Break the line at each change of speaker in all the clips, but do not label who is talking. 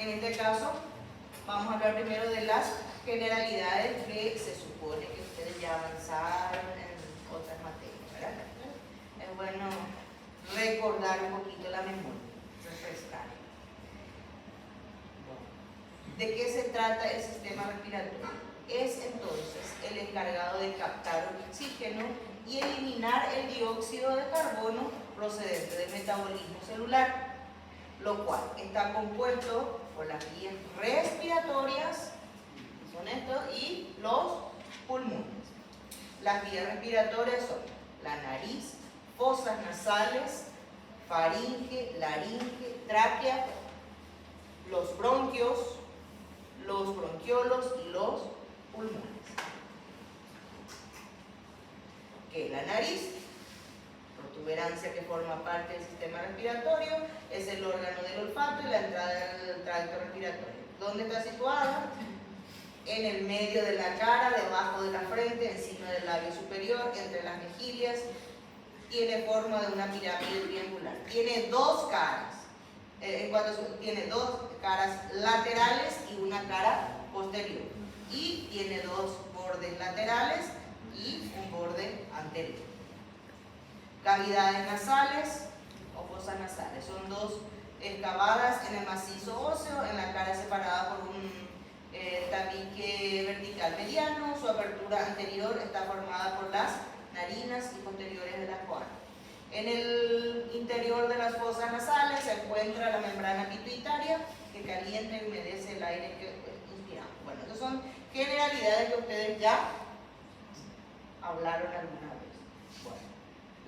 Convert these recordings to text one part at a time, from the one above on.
En este caso, vamos a hablar primero de las generalidades que se supone que ustedes ya avanzaron en otras materias, ¿verdad? Es bueno recordar un poquito la memoria, refrescar. ¿De qué se trata el sistema respiratorio? Es entonces el encargado de captar oxígeno y eliminar el dióxido de carbono procedente del metabolismo celular, lo cual está compuesto por las vías respiratorias, son estos, y los pulmones. Las vías respiratorias son la nariz, fosas nasales, faringe, laringe, tráquea, los bronquios, los bronquiolos y los pulmones. ¿Qué es la nariz? Protuberancia que forma parte del sistema respiratorio, es el órgano del olfato y la entrada del tracto respiratorio. ¿Dónde está situada? En el medio de la cara, debajo de la frente, encima del labio superior, entre las mejillas. Tiene forma de una pirámide triangular. Tiene dos caras. Tiene dos caras laterales y una cara posterior. Y tiene dos bordes laterales y un borde anterior. Cavidades nasales o fosas nasales. Son dos excavadas en el macizo óseo, en la cara separada por un tabique vertical mediano. Su apertura anterior está formada por las narinas y posteriores de la cola. En el interior de las fosas nasales se encuentra la membrana pituitaria que calienta y humedece el aire que inspiramos. Bueno, estas son generalidades que ustedes ya hablaron alguna vez. Bueno,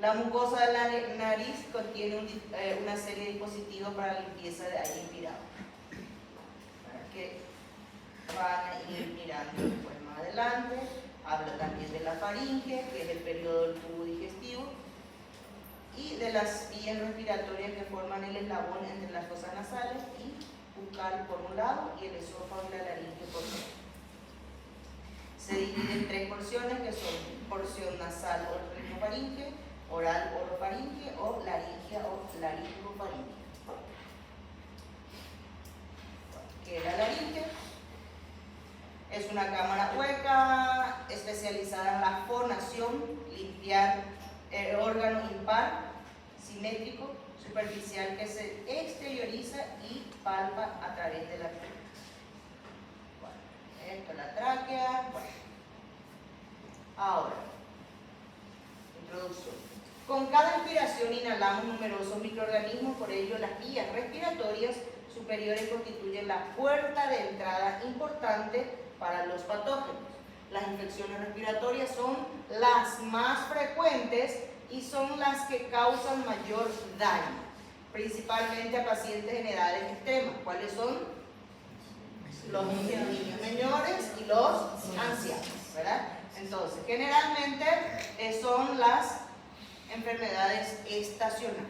la mucosa de la nariz contiene una serie de dispositivos para la limpieza de aire inspirado, para que van a ir mirando después más adelante. Habla también de la faringe, que es el periodo del tubo digestivo, y de las vías respiratorias que forman el eslabón entre las fosas nasales y bucal por un lado y el esófago y la laringe por otro. Se divide en tres porciones que son porción nasal o rinofaringe, oral orofaringe o laringia o laringofaringe. ¿Qué es la laringe? Es una cámara hueca especializada en la fonación, limpiar el órgano impar, simétrico, superficial que se exterioriza y palpa a través de la piel. Bueno, esto es la tráquea. Bueno. Ahora, introducción. Con cada inspiración inhalamos numerosos microorganismos, por ello las vías respiratorias superiores constituyen la puerta de entrada importante para los patógenos. Las infecciones respiratorias son las más frecuentes y son las que causan mayor daño, principalmente a pacientes en edades extremas. ¿Cuáles son? Los niños menores y los ancianos, ¿verdad? Entonces, generalmente son las enfermedades estacionales.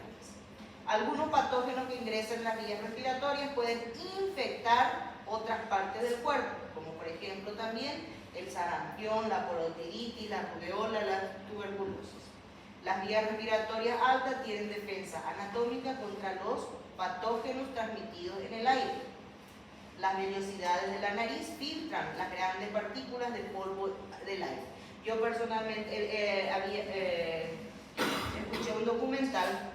Algunos patógenos que ingresan en las vías respiratorias pueden infectar otras partes del cuerpo, como por ejemplo también el sarampión, la parotiditis, la rubeola, la tuberculosis. Las vías respiratorias altas tienen defensa anatómica contra los patógenos transmitidos en el aire. Las vellosidades de la nariz filtran las grandes partículas de polvo del aire. Yo personalmente escuché un documental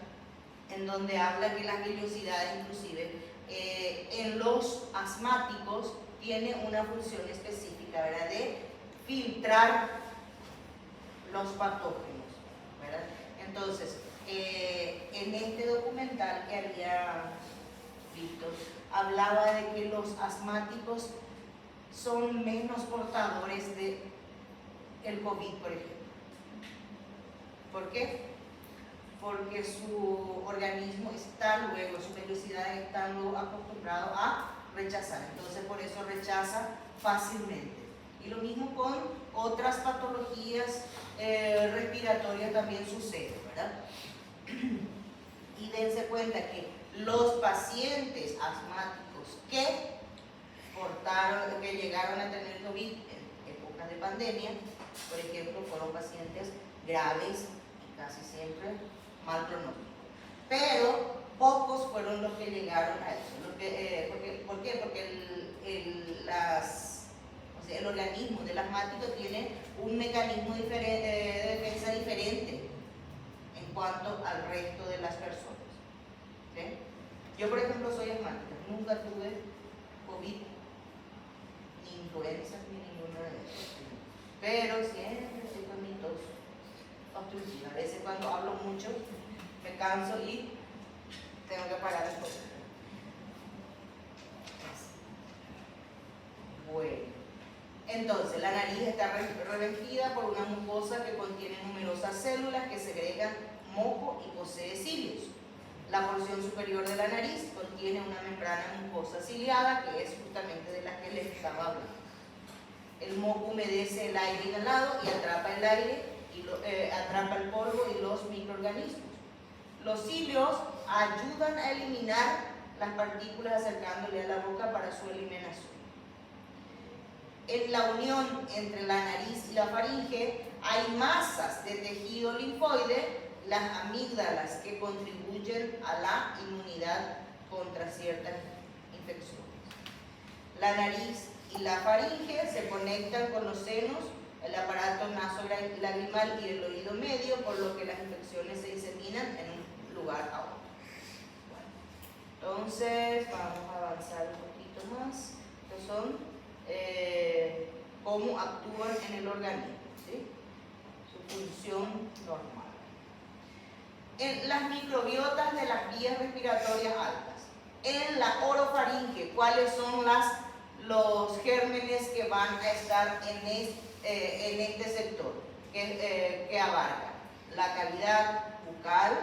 en donde habla que las vellosidades inclusive en los asmáticos tiene una función específica, ¿verdad? De filtrar los patógenos, ¿verdad? Entonces, en este documental que había visto, hablaba de que los asmáticos son menos portadores de el COVID, por ejemplo. ¿Por qué? Porque su organismo está luego, su vellosidad está luego acostumbrado a rechazar, entonces por eso rechaza fácilmente. Y lo mismo con otras patologías respiratorias también sucede, ¿verdad? Y dense cuenta que los pacientes asmáticos que llegaron a tener COVID en épocas de pandemia, por ejemplo, fueron pacientes graves y casi siempre mal pronóstico. Pero pocos fueron los que llegaron a eso, porque ¿Por qué? Porque el organismo del asmático tiene un mecanismo de defensa diferente en cuanto al resto de las personas. ¿Sí? Yo, por ejemplo, soy asmática, nunca tuve COVID, ni influenza, ni ninguna de esas. Pero siempre estoy con mi tos obstructiva. A veces cuando hablo mucho me canso y tengo que parar un poco. Bueno, entonces la nariz está revestida por una mucosa que contiene numerosas células que segregan moco y posee cilios. La porción superior de la nariz contiene una membrana mucosa ciliada, que es justamente de la que les estaba hablando. El moco humedece el aire inhalado y atrapa el aire, atrapa el polvo y los microorganismos. Los cilios ayudan a eliminar las partículas acercándole a la boca para su eliminación. En la unión entre la nariz y la faringe hay masas de tejido linfoide, las amígdalas, que contribuyen a la inmunidad contra ciertas infecciones. La nariz y la faringe se conectan con los senos, el aparato nasolacrimal y el oído medio, por lo que las infecciones se diseminan en un lugar a otro. Bueno, entonces vamos a avanzar un poquito más. Estos son cómo actúan en el organismo, ¿sí? Su función normal. En las microbiotas de las vías respiratorias altas, en la orofaringe, ¿cuáles son los gérmenes que van a estar en este sector que abarca? La cavidad bucal,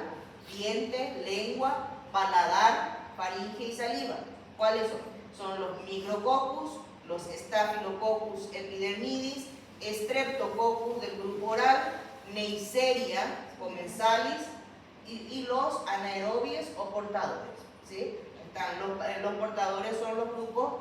diente, lengua, paladar, faringe y saliva. ¿Cuáles son? Son los micrococcus, los Staphylococcus epidermidis, Streptococcus del grupo oral, Neisseria comensalis y los anaerobios o portadores, ¿sí? Los portadores son los grupos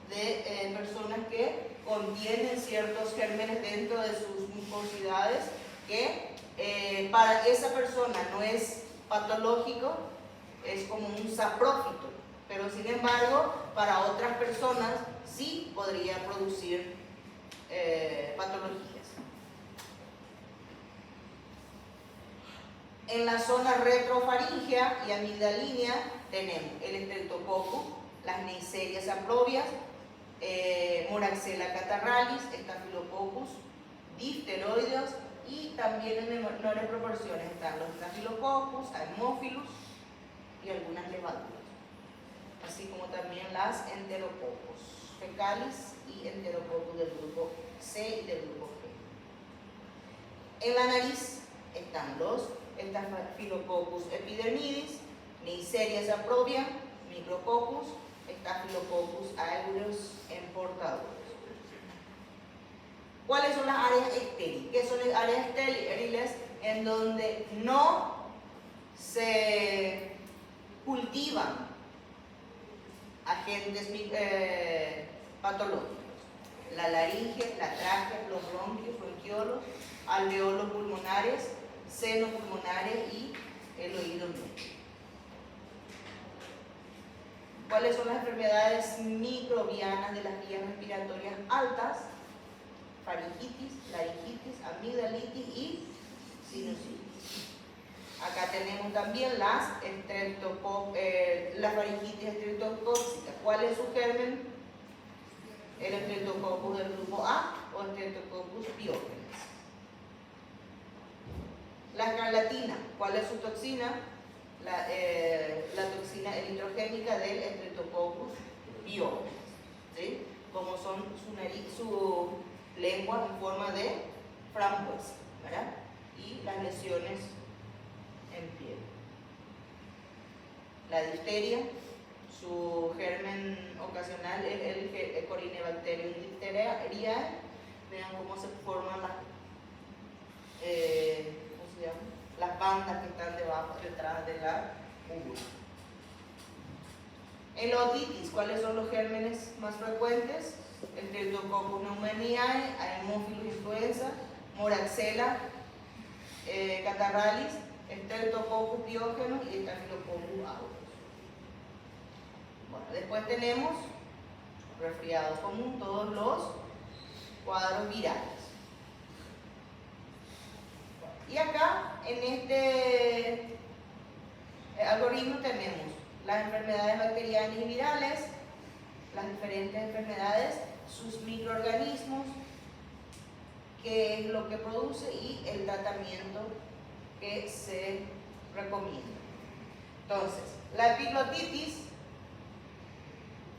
de personas que contienen ciertos gérmenes dentro de sus mucosidades que para esa persona no es patológico, es como un saprófito, pero sin embargo para otras personas sí podría producir patologías. En la zona retrofaringea y amigdalínea tenemos el Streptococcus, las Neisseria saprobias, Moraxella catarrhalis, Staphylococcus, difteroides, y también en menores proporciones están los Staphylococcus, Haemophilus y algunas levaduras, así como también las Enterococcus fecalis y Enterococcus del grupo C y del grupo G. En la nariz están los Staphylococcus epidermidis, Neisseria saprobia, Micrococcus, Staphylococcus aureus en portadores. ¿Cuáles son las áreas estériles? ¿Qué son las áreas estériles? En donde no se cultivan agentes patológicos. La laringe, la tráquea, los bronquios, bronquiolos, alveolos pulmonares, senos pulmonares y el oído medio. ¿Cuáles son las enfermedades microbianas de las vías respiratorias altas? Faringitis, laringitis, amigdalitis y sinusitis. Acá tenemos también la faringitis estreptocóxica. ¿Cuál es su germen? El Streptococcus del grupo A o Streptococcus pyogenes. La escarlatina, ¿cuál es su toxina? La toxina eritrogénica del Streptococcus pyogenes, ¿sí? Como son su lengua en forma de frambuesa, ¿verdad? Y las lesiones en piel. La difteria, su germen ocasional es el Corynebacterium diphtheriae. Vean cómo se forman las bandas que están detrás de la úvula. En la otitis, ¿cuáles son los gérmenes más frecuentes? El Streptococcus pneumoniae, Haemophilus influenza, Moraxella catarrhalis, Streptococcus pyogenes y Staphylococcus aureus. Bueno, después tenemos resfriado común, todos los cuadros virales. Y acá, en este algoritmo tenemos las enfermedades bacterianas y virales, las diferentes enfermedades, sus microorganismos, qué es lo que produce y el tratamiento que se recomienda. Entonces, la epiglotitis,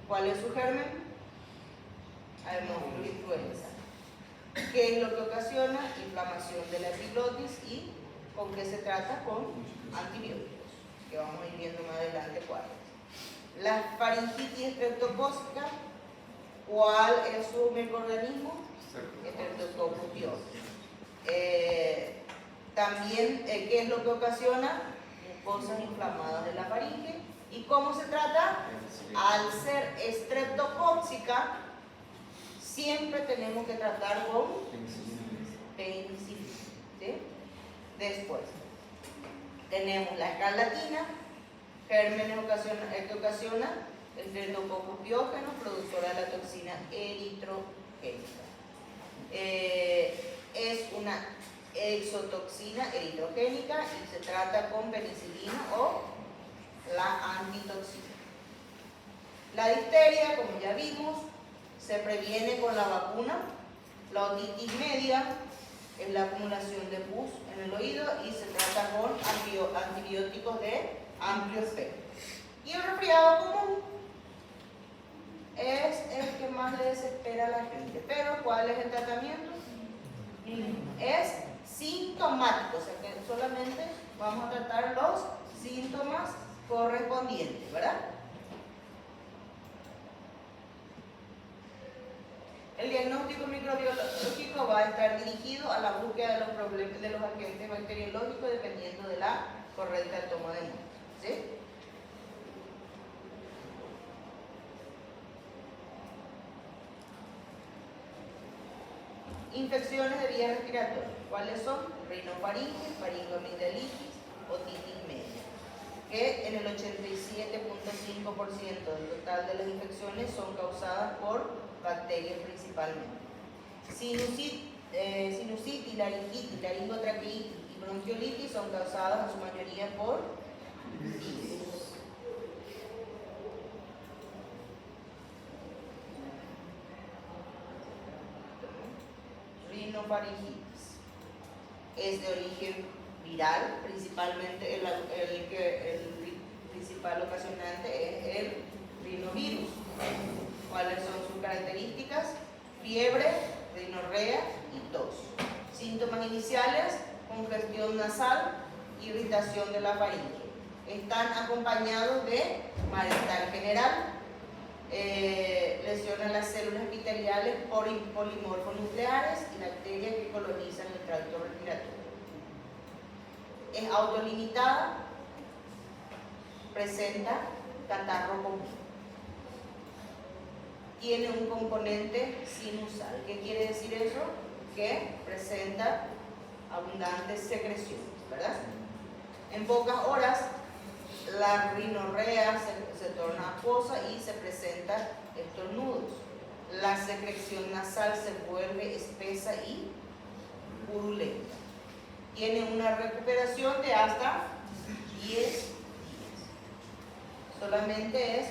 ¿cuál es su germen? Haemophilus influenza. ¿Qué es lo que ocasiona? Inflamación de la epiglotis. ¿Y con qué se trata? Con antibióticos, que vamos a ir viendo más adelante cuáles. La faringitis estreptocócica, ¿cuál es su microorganismo? Streptococcus pyogenes. También, ¿qué es lo que ocasiona? Mucosas inflamadas de la faringe. ¿Y cómo se trata? Al ser estreptocócica, siempre tenemos que tratar con penicilina. ¿Sí? Después, tenemos la escarlatina, gérmenes que ocasiona el Streptococcus pyogenes, productora de la toxina eritrogénica. Es una exotoxina eritrogénica y se trata con penicilina o la antitoxina. La difteria, como ya vimos, se previene con la vacuna. La otitis media es la acumulación de pus en el oído y se trata con antibióticos de amplio espectro. Y el resfriado común es el que más le desespera a la gente. Pero ¿cuál es el tratamiento? Es sintomático, o sea que solamente vamos a tratar los síntomas correspondientes, ¿verdad? El diagnóstico microbiológico va a estar dirigido a la búsqueda de los problemas de los agentes bacteriológicos dependiendo de la correcta toma de muestras. ¿Sí? Infecciones de vías respiratorias. ¿Cuáles son? Rinofaringe, faringoamigdalitis, otitis media. Que en el 87.5% del total de las infecciones son causadas por bacterias principalmente. Sinusitis, laringitis, laringotraqueitis y bronquiolitis son causadas en su mayoría por virus. Rinofaringitis es de origen viral, principalmente el principal ocasionante es el rinovirus. ¿Cuáles son sus características? Fiebre, rinorrea y tos. Síntomas iniciales: congestión nasal, irritación de la faringe. Están acompañados de malestar general, lesionan las células epiteliales polimorfonucleares y bacterias que colonizan el tracto respiratorio. Es autolimitada, presenta catarro común. Tiene un componente sinusal. ¿Qué quiere decir eso? Que presenta abundantes secreciones, ¿verdad? En pocas horas, la rinorrea se torna acuosa y se presenta estornudos. La secreción nasal se vuelve espesa y purulenta. Tiene una recuperación de hasta 10 días. Solamente es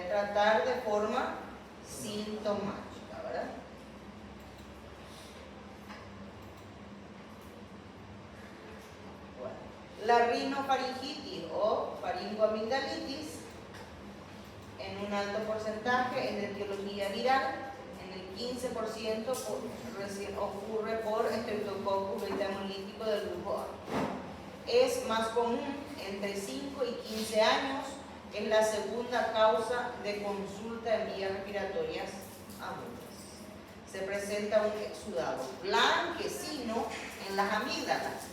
tratar de forma sintomática, ¿verdad? Bueno, la rinofaringitis o faringoamigdalitis en un alto porcentaje es de etiología viral. En el 15% ocurre por Streptococcus beta-hemolítico del grupo A. Es más común entre 5 y 15 años. Es la segunda causa de consulta en vías respiratorias agudas. Se presenta un exudado blanquecino en las amígdalas.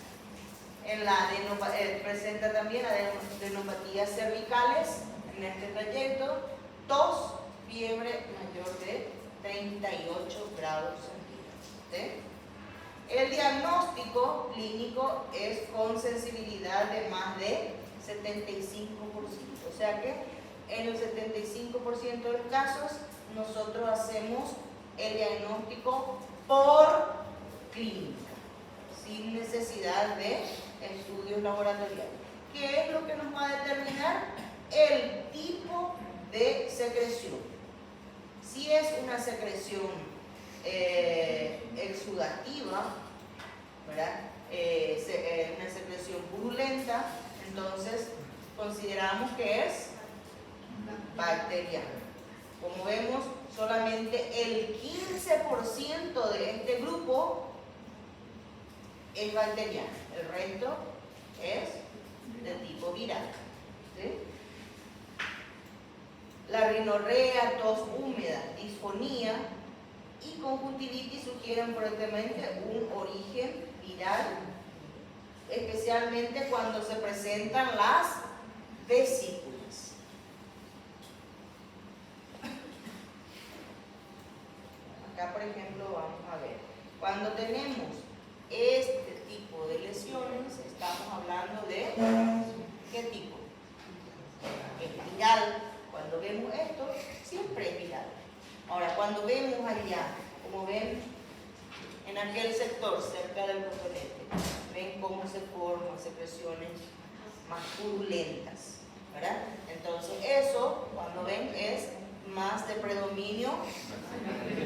Presenta también adenopatías cervicales en este trayecto, tos, fiebre mayor de 38 grados centígrados. ¿Sí? El diagnóstico clínico es con sensibilidad de más de 75%. O sea que en el 75% de los casos nosotros hacemos el diagnóstico por clínica, sin necesidad de estudios laboratoriales. ¿Qué es lo que nos va a determinar? El tipo de secreción. Si es una secreción exudativa, ¿verdad? Una secreción purulenta, entonces consideramos que es bacteriana. Como vemos, solamente el 15% de este grupo es bacteriano, el resto es de tipo viral. ¿Sí? La rinorrea, tos húmeda, disfonía y conjuntivitis sugieren fuertemente un origen viral, especialmente cuando se presentan las vesículas. Acá, por ejemplo, vamos a ver, cuando tenemos este tipo de lesiones, estamos hablando de ¿qué tipo? Es viral. Cuando vemos esto, siempre es viral. Ahora, cuando vemos allá, como ven en aquel sector cerca del cotonete, ven cómo se forman secreciones más purulentas, ¿verdad? Entonces eso, cuando ven, es más de predominio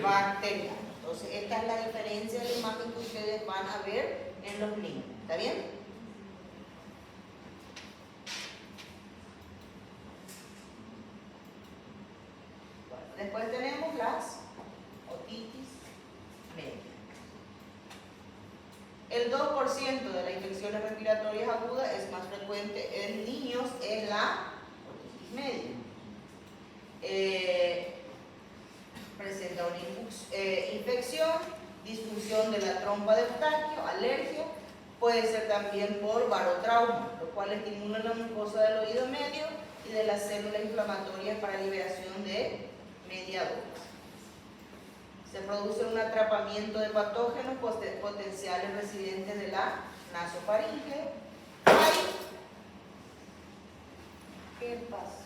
bacteriano. Entonces esta es la diferencia de la imagen que ustedes van a ver en los niños. ¿Está bien? Después tenemos las otitis media. El 2% de las infecciones respiratorias agudas es más frecuente en niños, es la otitis media. Presenta una infección, disfunción de la trompa de Eustaquio, alergia, puede ser también por barotrauma, lo cual estimula la mucosa del oído medio y de las células inflamatorias para liberación de mediadores. Se produce un atrapamiento de patógenos potenciales residentes de la nasofaringe. ¿Qué pasa?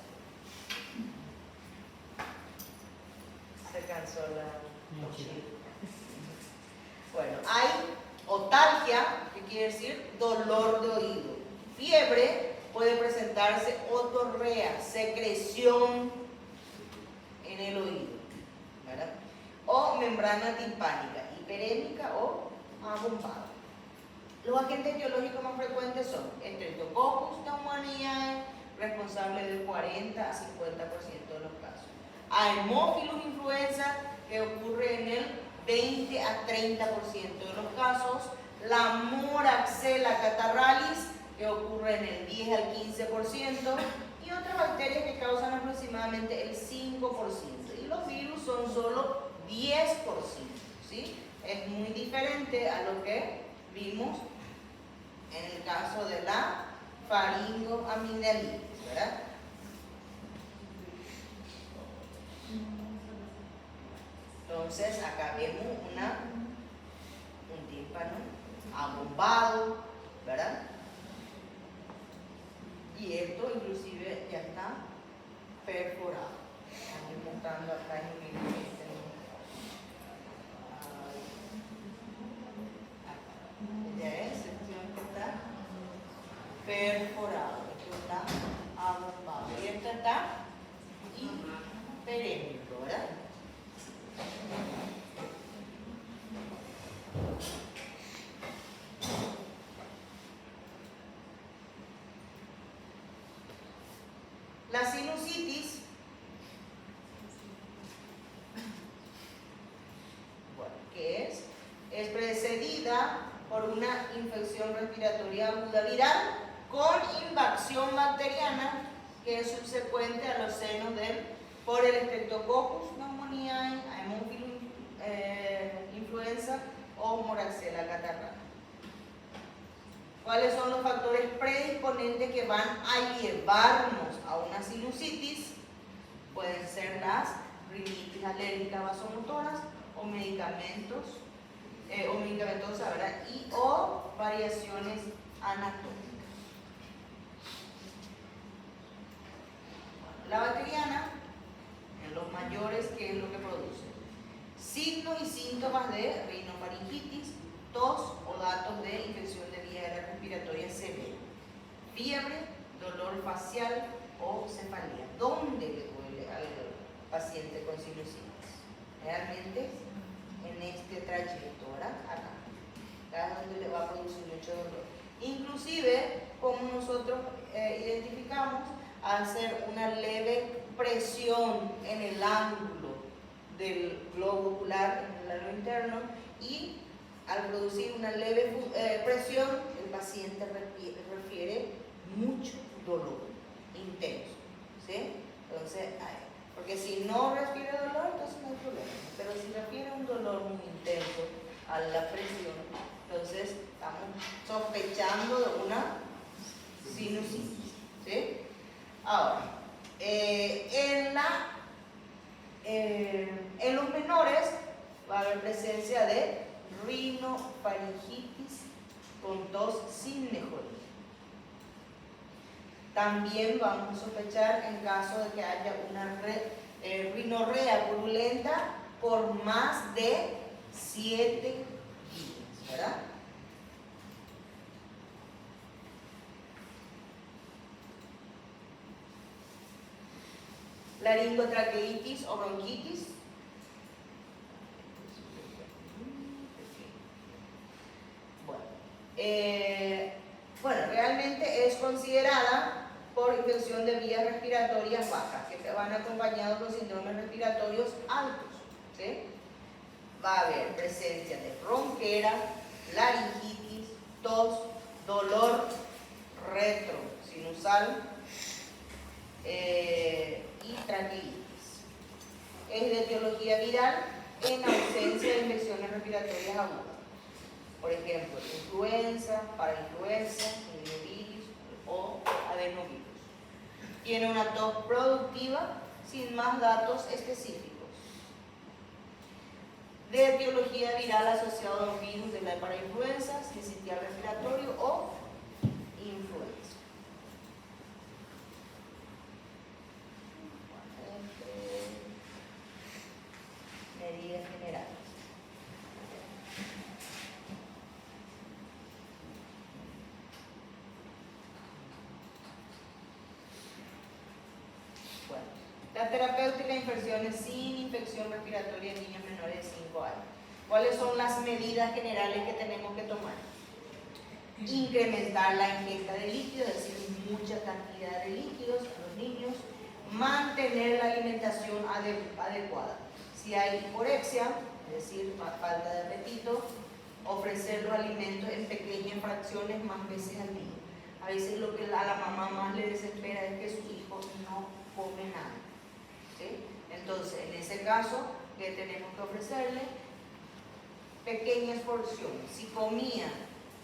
Se cansó la mochila. Bueno, hay otalgia, que quiere decir dolor de oído. Fiebre, puede presentarse otorrea, secreción en el oído, ¿verdad? O membrana timpánica, hiperémica o abombada. Los agentes biológicos más frecuentes son Streptococcus pneumoniae, responsable del 40 a 50% de los casos. Haemophilus influenza, que ocurre en el 20 a 30% de los casos. La Moraxella catarrhalis, que ocurre en el 10 al 15%. Y otras bacterias que causan aproximadamente el 5%. Y los virus son solo 10%. ¿Sí? Es muy diferente a lo que vimos en el caso de la faringoamigdalitis, ¿verdad? Entonces acá vemos un tímpano abombado, ¿verdad? Y esto inclusive ya está perforado. Estoy mostrando acá en el video. Ya es sección que está perforado, esto está abombado. Y esto está hiperémico, ¿verdad? La sinusitis, bueno, ¿qué es? Es precedida por una infección respiratoria aguda viral con invasión bacteriana que es subsecuente a los senos por el Streptococcus pneumoniae, Haemophilus influenza o Moraxella catarrhalis. ¿Cuáles son los factores predisponentes que van a llevarnos a una sinusitis? Pueden ser las rinitis alérgicas vasomotoras o medicamentos medicamentosas, ¿verdad? O variaciones anatómicas. La bacteriana, en los mayores mayores, ¿qué es lo que produce? Signos y síntomas de rinofaringitis, tos o datos de infección de vía aérea respiratoria severa, fiebre, dolor facial o cefalea. ¿Dónde le duele al paciente con sinusitis? Realmente en este trayecto, ¿verdad? Acá. Acá es donde le va a producir mucho dolor. Inclusive, como nosotros identificamos, hacer una leve presión en el ángulo del globo ocular, en el ángulo interno, y al producir una leve presión, el paciente refiere mucho dolor intenso, ¿sí? Entonces, porque si no refiere dolor, entonces no hay problema, pero si refiere un dolor muy intenso a la presión, entonces estamos sospechando de una sinusitis, ¿sí? Ahora, en los menores va a haber presencia de rinofaringitis con tos sin mejoría. También vamos a sospechar en caso de que haya una rinorrea purulenta por más de 7 días, ¿verdad? Laringotraqueitis o bronquitis. Bueno, realmente es considerada por infección de vías respiratorias bajas, que van acompañados con síndromes respiratorios altos, ¿sí? Va a haber presencia de ronquera, laringitis, tos, dolor retrosinusal y traqueitis. Es de etiología viral en ausencia de infecciones respiratorias agudas. Por ejemplo, influenza, parainfluenza, rinovirus o adenovirus. Tiene una tos productiva sin más datos específicos. De etiología viral asociado a un virus de la parainfluenza, sincitial respiratorio o influenza. Medidas generales. La terapéutica de infecciones sin infección respiratoria en niños menores de 5 años. ¿Cuáles son las medidas generales que tenemos que tomar? Incrementar la ingesta de líquidos, es decir, mucha cantidad de líquidos a los niños. Mantener la alimentación adecuada. Si hay hiporexia, es decir, falta de apetito, ofrecer los alimentos en pequeñas fracciones más veces al día. A veces lo que a la mamá más le desespera es que su hijo no come nada. ¿Sí? Entonces, en ese caso, ¿qué tenemos que ofrecerle? Pequeñas porciones. Si comía,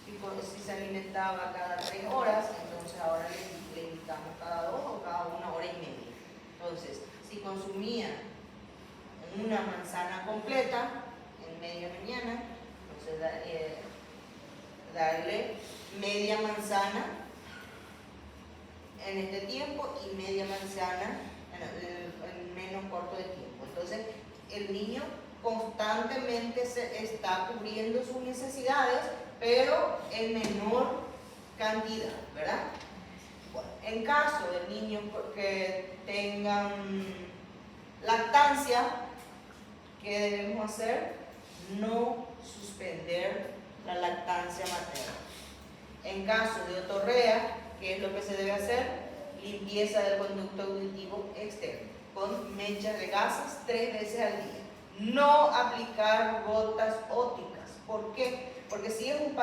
si se alimentaba cada 3 horas, entonces ahora le indicamos cada 2 o cada 1 hora y media. Entonces, si consumía una manzana completa en media mañana, entonces darle media manzana en este tiempo y media manzana en menos corto de tiempo. Entonces, el niño constantemente se está cubriendo sus necesidades, pero en menor cantidad, ¿verdad? Bueno, en caso de niños que tengan lactancia, ¿qué debemos hacer? No suspender la lactancia materna. En caso de otorrea, ¿qué es lo que se debe hacer? Limpieza del conducto auditivo externo con mechas de gases 3 veces al día. No aplicar gotas óticas. ¿Por qué? Porque si es un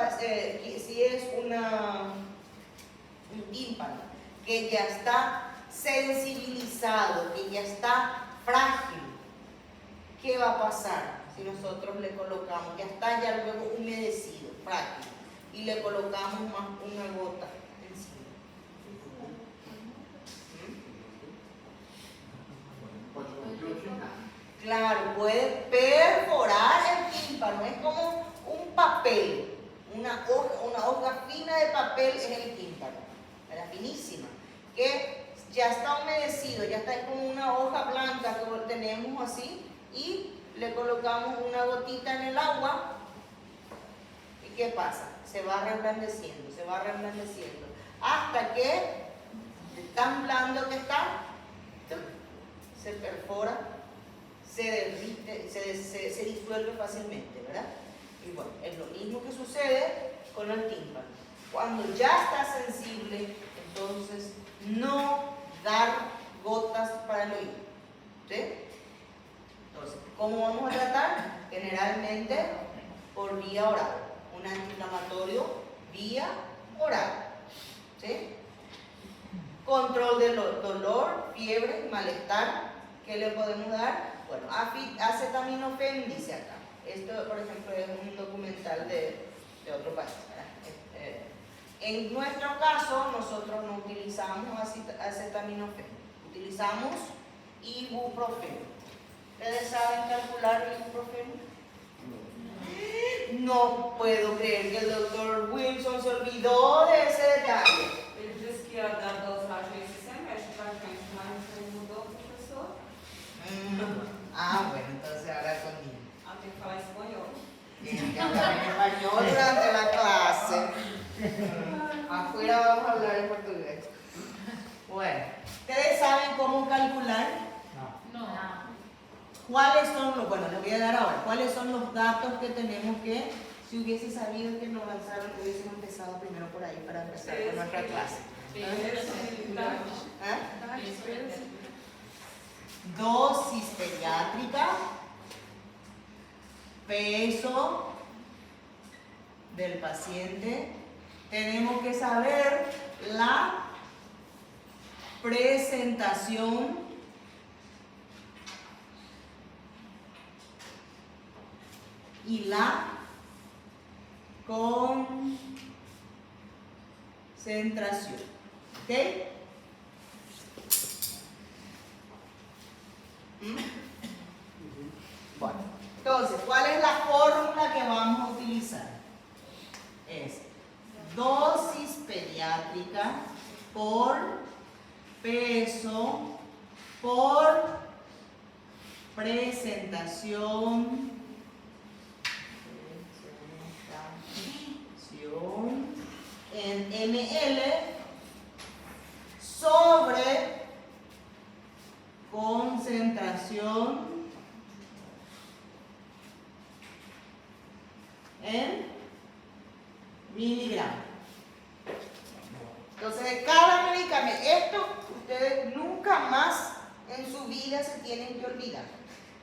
tímpano que ya está sensibilizado, que ya está frágil, ¿qué va a pasar si nosotros le colocamos, ya está ya luego humedecido, frágil, y le colocamos más una gota encima? Claro, puede perforar el tímpano, es como un papel, una hoja fina de papel es el tímpano, era finísima, que ya está humedecido, ya está como una hoja blanca que tenemos ponemos así y le colocamos una gotita en el agua. ¿Y qué pasa? Se va reblandeciendo, hasta que de tan blando que está, se perfora, se derrite, se disuelve fácilmente, ¿verdad? Y bueno, es lo mismo que sucede con el tímpano. Cuando ya está sensible, entonces no dar gotas para el oído. ¿Sí? Entonces, ¿cómo vamos a tratar? Generalmente por vía oral. Un antiinflamatorio vía oral. ¿Sí? Control del dolor, fiebre, malestar. ¿Qué le podemos dar? Bueno, acetaminofén dice acá. Esto, por ejemplo, es un documental de otro país, ¿verdad? En nuestro caso, nosotros no utilizamos acetaminofén, utilizamos ibuprofeno. ¿Ustedes saben calcular el ibuprofeno? No puedo creer que el doctor Wilson se olvidó de ese detalle.
Ele disse que ia dar dosagem esse semestre para a gente, mas ele mudou, professor.
Bueno, entonces ahora conmigo.
Tem que falar espanhol.
Tienen que hablar en español durante la clase. Afuera vamos a hablar en portugués. Bueno, ¿ustedes saben cómo calcular?
No.
¿Cuáles son los, bueno, les voy a dar ahora, cuáles son los datos que tenemos que, si hubiese sabido que nos lanzaron, hubiésemos empezado primero por ahí para empezar con nuestra clase? Dosis pediátrica, peso del paciente, tenemos que saber la presentación y la concentración. ¿Ok? Bueno, entonces, ¿cuál es la fórmula que vamos a utilizar? Es dosis pediátrica por peso por presentación en ml sobre concentración en miligramos. Entonces, de cada medicamento, esto ustedes nunca más en su vida se tienen que olvidar,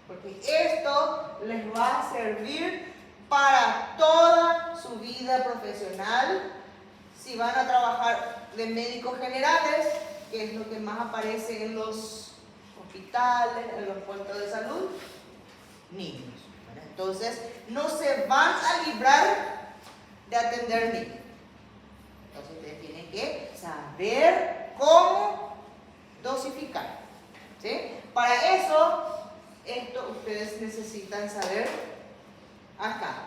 porque esto les va a servir para toda su vida profesional. Si van a trabajar de médicos generales, que es lo que más aparece en los hospitales, en los puestos de salud, niños. Entonces, no se van a librar de atender niños. Entonces, ustedes tienen que saber cómo dosificar. ¿Sí? Para eso, esto ustedes necesitan saber acá.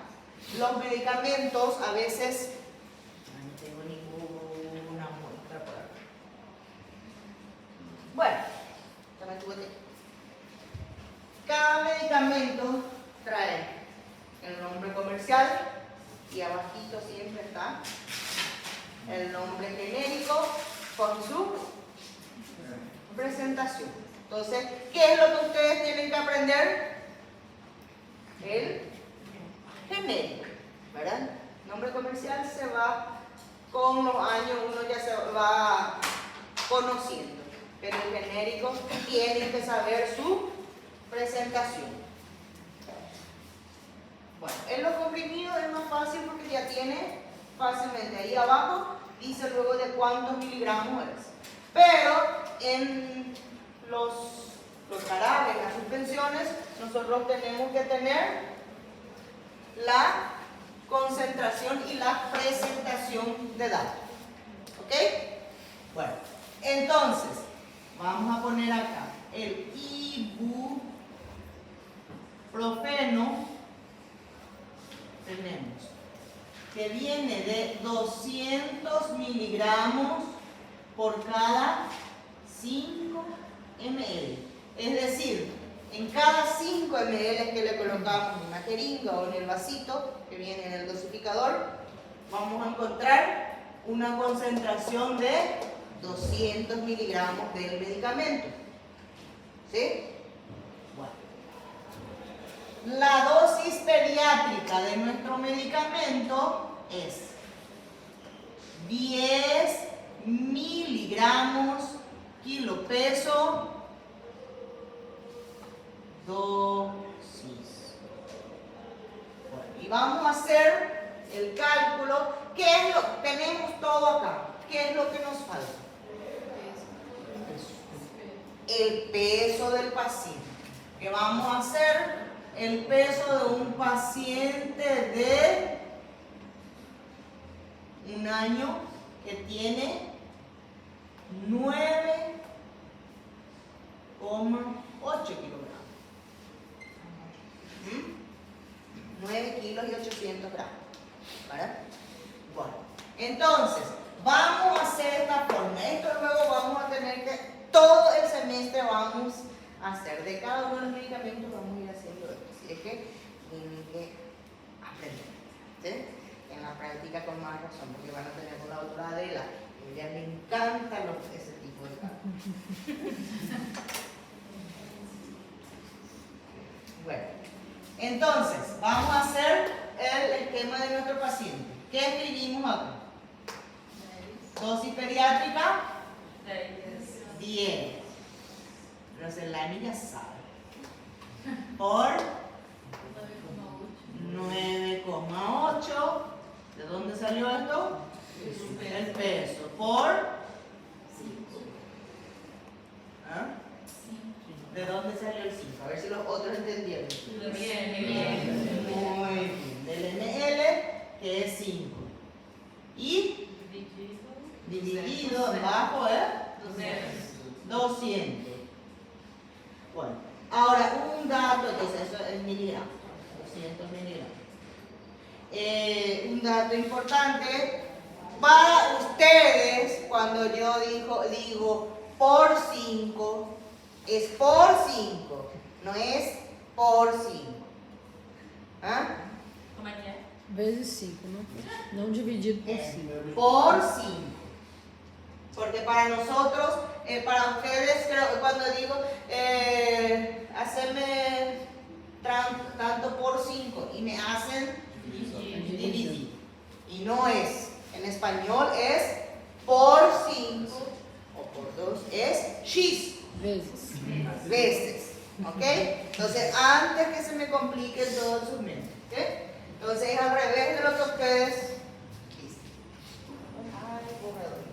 Los medicamentos a veces, no tengo ninguna muestra por acá. Bueno, cada medicamento trae el nombre comercial y abajito siempre está el nombre genérico con su presentación. Entonces, ¿qué es lo que ustedes tienen que aprender? El genérico, ¿verdad? Nombre comercial se va con los años, uno ya se va conociendo, pero el genérico tienen que saber su presentación. Bueno, en los comprimidos es más fácil porque ya tiene fácilmente ahí abajo, dice luego de cuántos miligramos es. Pero en los jarabes, las suspensiones, nosotros tenemos que tener la concentración y la presentación de datos. ¿Ok? Bueno, entonces, vamos a poner acá el ibuprofeno. Tenemos que viene de 200 miligramos por cada 5 ml. Es decir, en cada ml es que le colocamos en una jeringa o en el vasito que viene en el dosificador, vamos a encontrar una concentración de 200 miligramos del medicamento. ¿Sí? Bueno. La dosis pediátrica de nuestro medicamento es 10 miligramos kilo peso dosis. Bueno, y vamos a hacer el cálculo. ¿Qué es lo que tenemos todo acá? ¿Qué es lo que nos falta? El peso del paciente. ¿Qué vamos a hacer? El peso de un paciente de 1 año que tiene 9,8 kilogramos. 9 kilos y 800 gramos. ¿Verdad? Bueno, entonces, vamos a hacer esta forma. Esto luego vamos a tener que, todo el semestre vamos a hacer. De cada uno de los medicamentos vamos a ir haciendo esto. Así es que tienen que aprender. ¿Sí? En la práctica con más razón, porque van a tener con la doctora Adela. A ella le encanta ese tipo de cálculos. Bueno, entonces, vamos a hacer el esquema de nuestro paciente. ¿Qué escribimos acá? Dosis pediátrica 10. Pero Selani ya sabe. Por 9,8. ¿De dónde salió esto? El peso. Por ¿ah? ¿De dónde salió el 5? A ver si los otros entendieron.
Bien.
Muy bien. Del ml, que es 5. Y dividido abajo es 200. Bueno, ahora un dato, entonces eso es miligramos, 200 miligramos. Un dato importante para ustedes, cuando yo digo por 5, es por 5, no es por 5. ¿Ah?
Como é que é?
Vezes 5, não dividido por
Es
5.
por 5. Porque para nosotros, para ustedes, cuando digo hacerme tanto por 5 y me hacen dividir. Y no es. En español es por 5 o por 2 es X veces. ¿Ok? Entonces, antes que se me complique todo en sus mentes. ¿Ok? Entonces, es al revés de lo que ustedes dicen. Ay, borrador.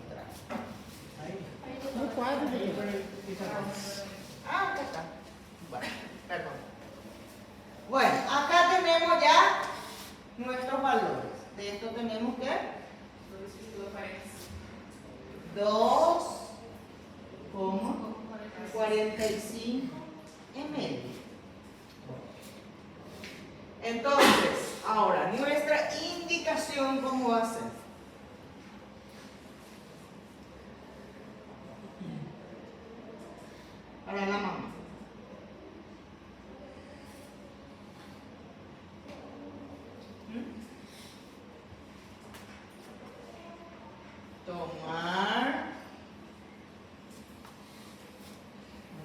No quadro de
Ah, acá está. Bueno, perdón. Bueno, acá tenemos ya nuestros valores. De esto tenemos que 2,45 ml. Entonces, ahora, nuestra indicación, ¿cómo va a ser? Para la mamá. Tomar.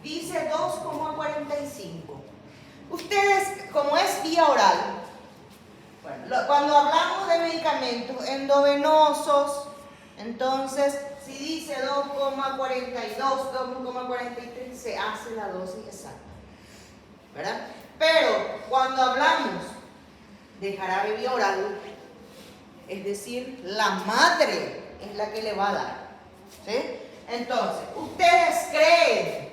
Dice 2,45. Ustedes, como es vía oral, bueno, cuando hablamos de medicamentos endovenosos, entonces, si dice 2,42, 2,43, se hace la dosis exacta, ¿verdad? Pero cuando hablamos de jarabe vía oral, es decir, la madre es la que le va a dar, ¿sí? Entonces, ¿ustedes creen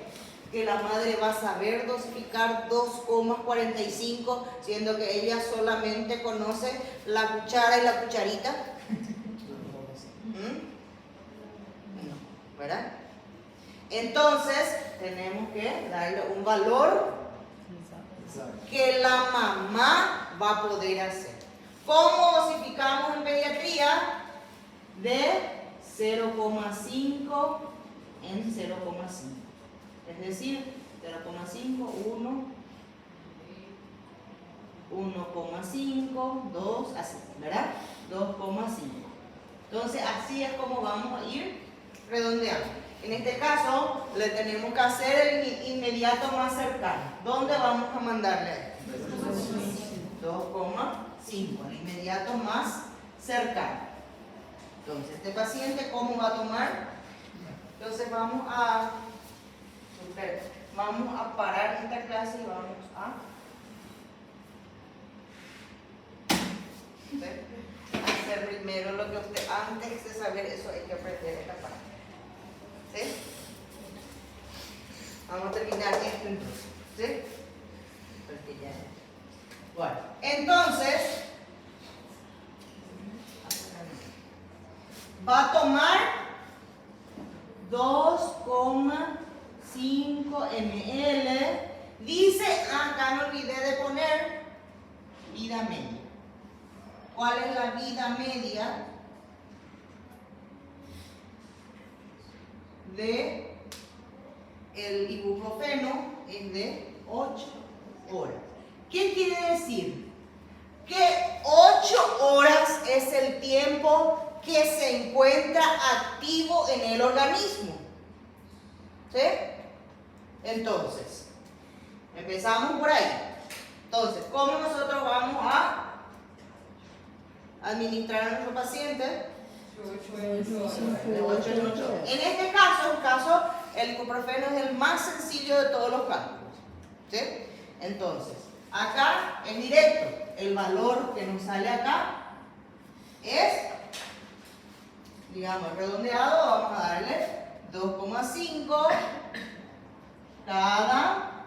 que la madre va a saber dosificar 2,45 siendo que ella solamente conoce la cuchara y la cucharita? No, ¿verdad? Entonces, tenemos que darle un valor que la mamá va a poder hacer. ¿Cómo dosificamos en pediatría? De 0,5 en 0,5. Es decir, 0,5, 1, 2,5, 2, así, ¿verdad? 2,5. Entonces, así es como vamos a ir redondeando. En este caso, le tenemos que hacer el inmediato más cercano. ¿Dónde vamos a mandarle? 2,5, el inmediato más cercano. Entonces, este paciente, ¿cómo va a tomar? Entonces, vamos a parar esta clase y vamos a hacer primero lo que usted, antes de saber eso, hay que aprender esta parte. ¿Sí? Vamos a terminar esto entonces. ¿Sí? Porque ya. Bueno, entonces va a tomar 2,5 ml. Dice, acá me olvidé de poner vida media. ¿Cuál es la vida media de el ibuprofeno? Es de 8 horas. ¿Qué quiere decir? Que 8 horas es el tiempo que se encuentra activo en el organismo. ¿Sí? Entonces, empezamos por ahí. Entonces, ¿cómo nosotros vamos a administrar a nuestro paciente? De 8 en 8 horas. En este caso, el ibuprofeno es el más sencillo de todos los cálculos. ¿Sí? Entonces, acá en directo, el valor que nos sale acá es, digamos, redondeado, vamos a darle 2,5 cada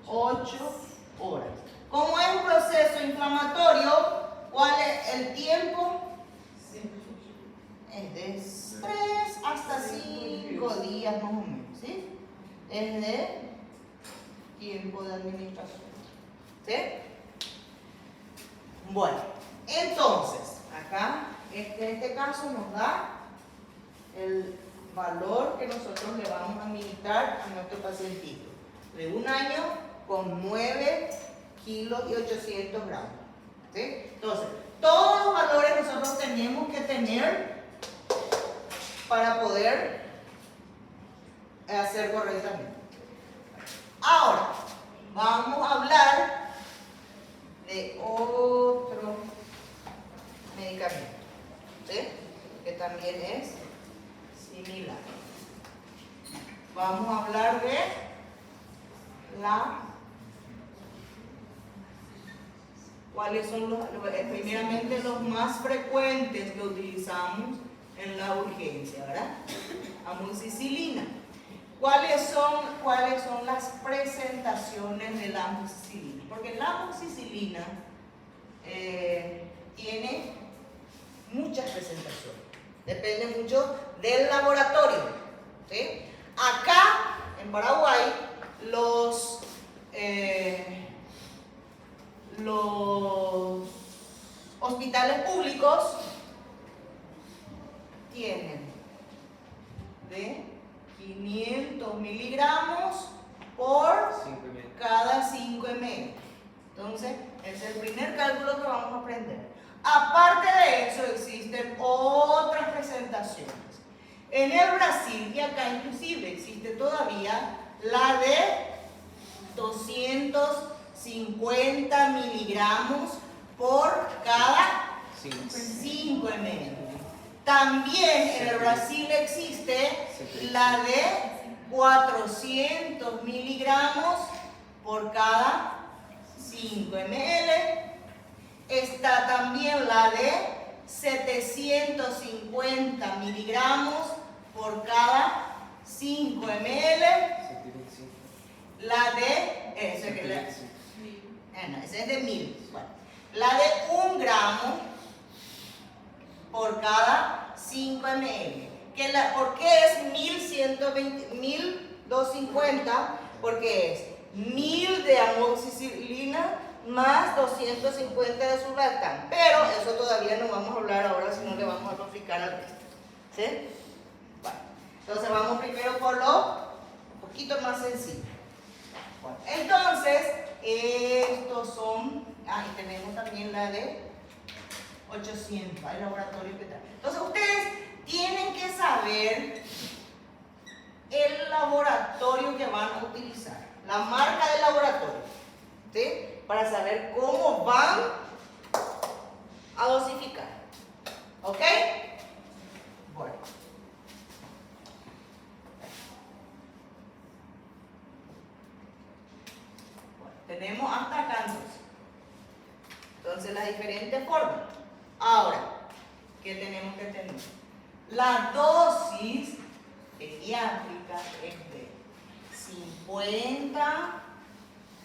8 horas. Como es un proceso inflamatorio, ¿cuál es el tiempo? Es de 3 hasta 5 días más o menos, ¿sí? Es de tiempo de administración. ¿Sí? Bueno, entonces, acá, en este caso nos da el valor que nosotros le vamos a administrar a nuestro pacientito. De 1 año con 9 kilos y 800 gramos. ¿Sí? Entonces, todos los valores nosotros tenemos que tener para poder hacer correctamente. Ahora, vamos a hablar de otro medicamento, ¿sí? Que también es similar. Vamos a hablar de cuáles son primeramente los más frecuentes que utilizamos en la urgencia, ¿verdad? Amoxicilina. ¿Cuáles son las presentaciones de la amoxicilina? Porque la amoxicilina tiene muchas presentaciones. Depende mucho del laboratorio. ¿Sí? Acá, en Paraguay, los hospitales públicos tienen de 500 miligramos por cada 5 ml. Entonces, ese es el primer cálculo que vamos a aprender. Aparte de eso, existen otras presentaciones. En el Brasil y acá inclusive existe todavía la de 250 miligramos por cada 5 ml. También en el Brasil existe la de 400 miligramos por cada 5 ml. Está también la de 750 miligramos por cada 5 ml. La de, ese es de 1000. Bueno, la de 1 gramo por cada 5 ml. ¿Por qué es 1250? Porque es 1000 de amoxicilina más 250 de surlactán. Pero eso todavía no vamos a hablar ahora, sino le vamos a complicar al resto. ¿Sí? Bueno, entonces vamos primero por lo un poquito más sencillo. Bueno, entonces, estos son Ah, y tenemos también la de 800. Hay laboratorio que tal. Entonces ustedes tienen que saber el laboratorio que van a utilizar, la marca del laboratorio, ¿sí? Para saber cómo van a dosificar. ¿Ok? Bueno. Tenemos hasta acá entonces las diferentes formas. Ahora, ¿qué tenemos que tener? La dosis pediátrica es de 50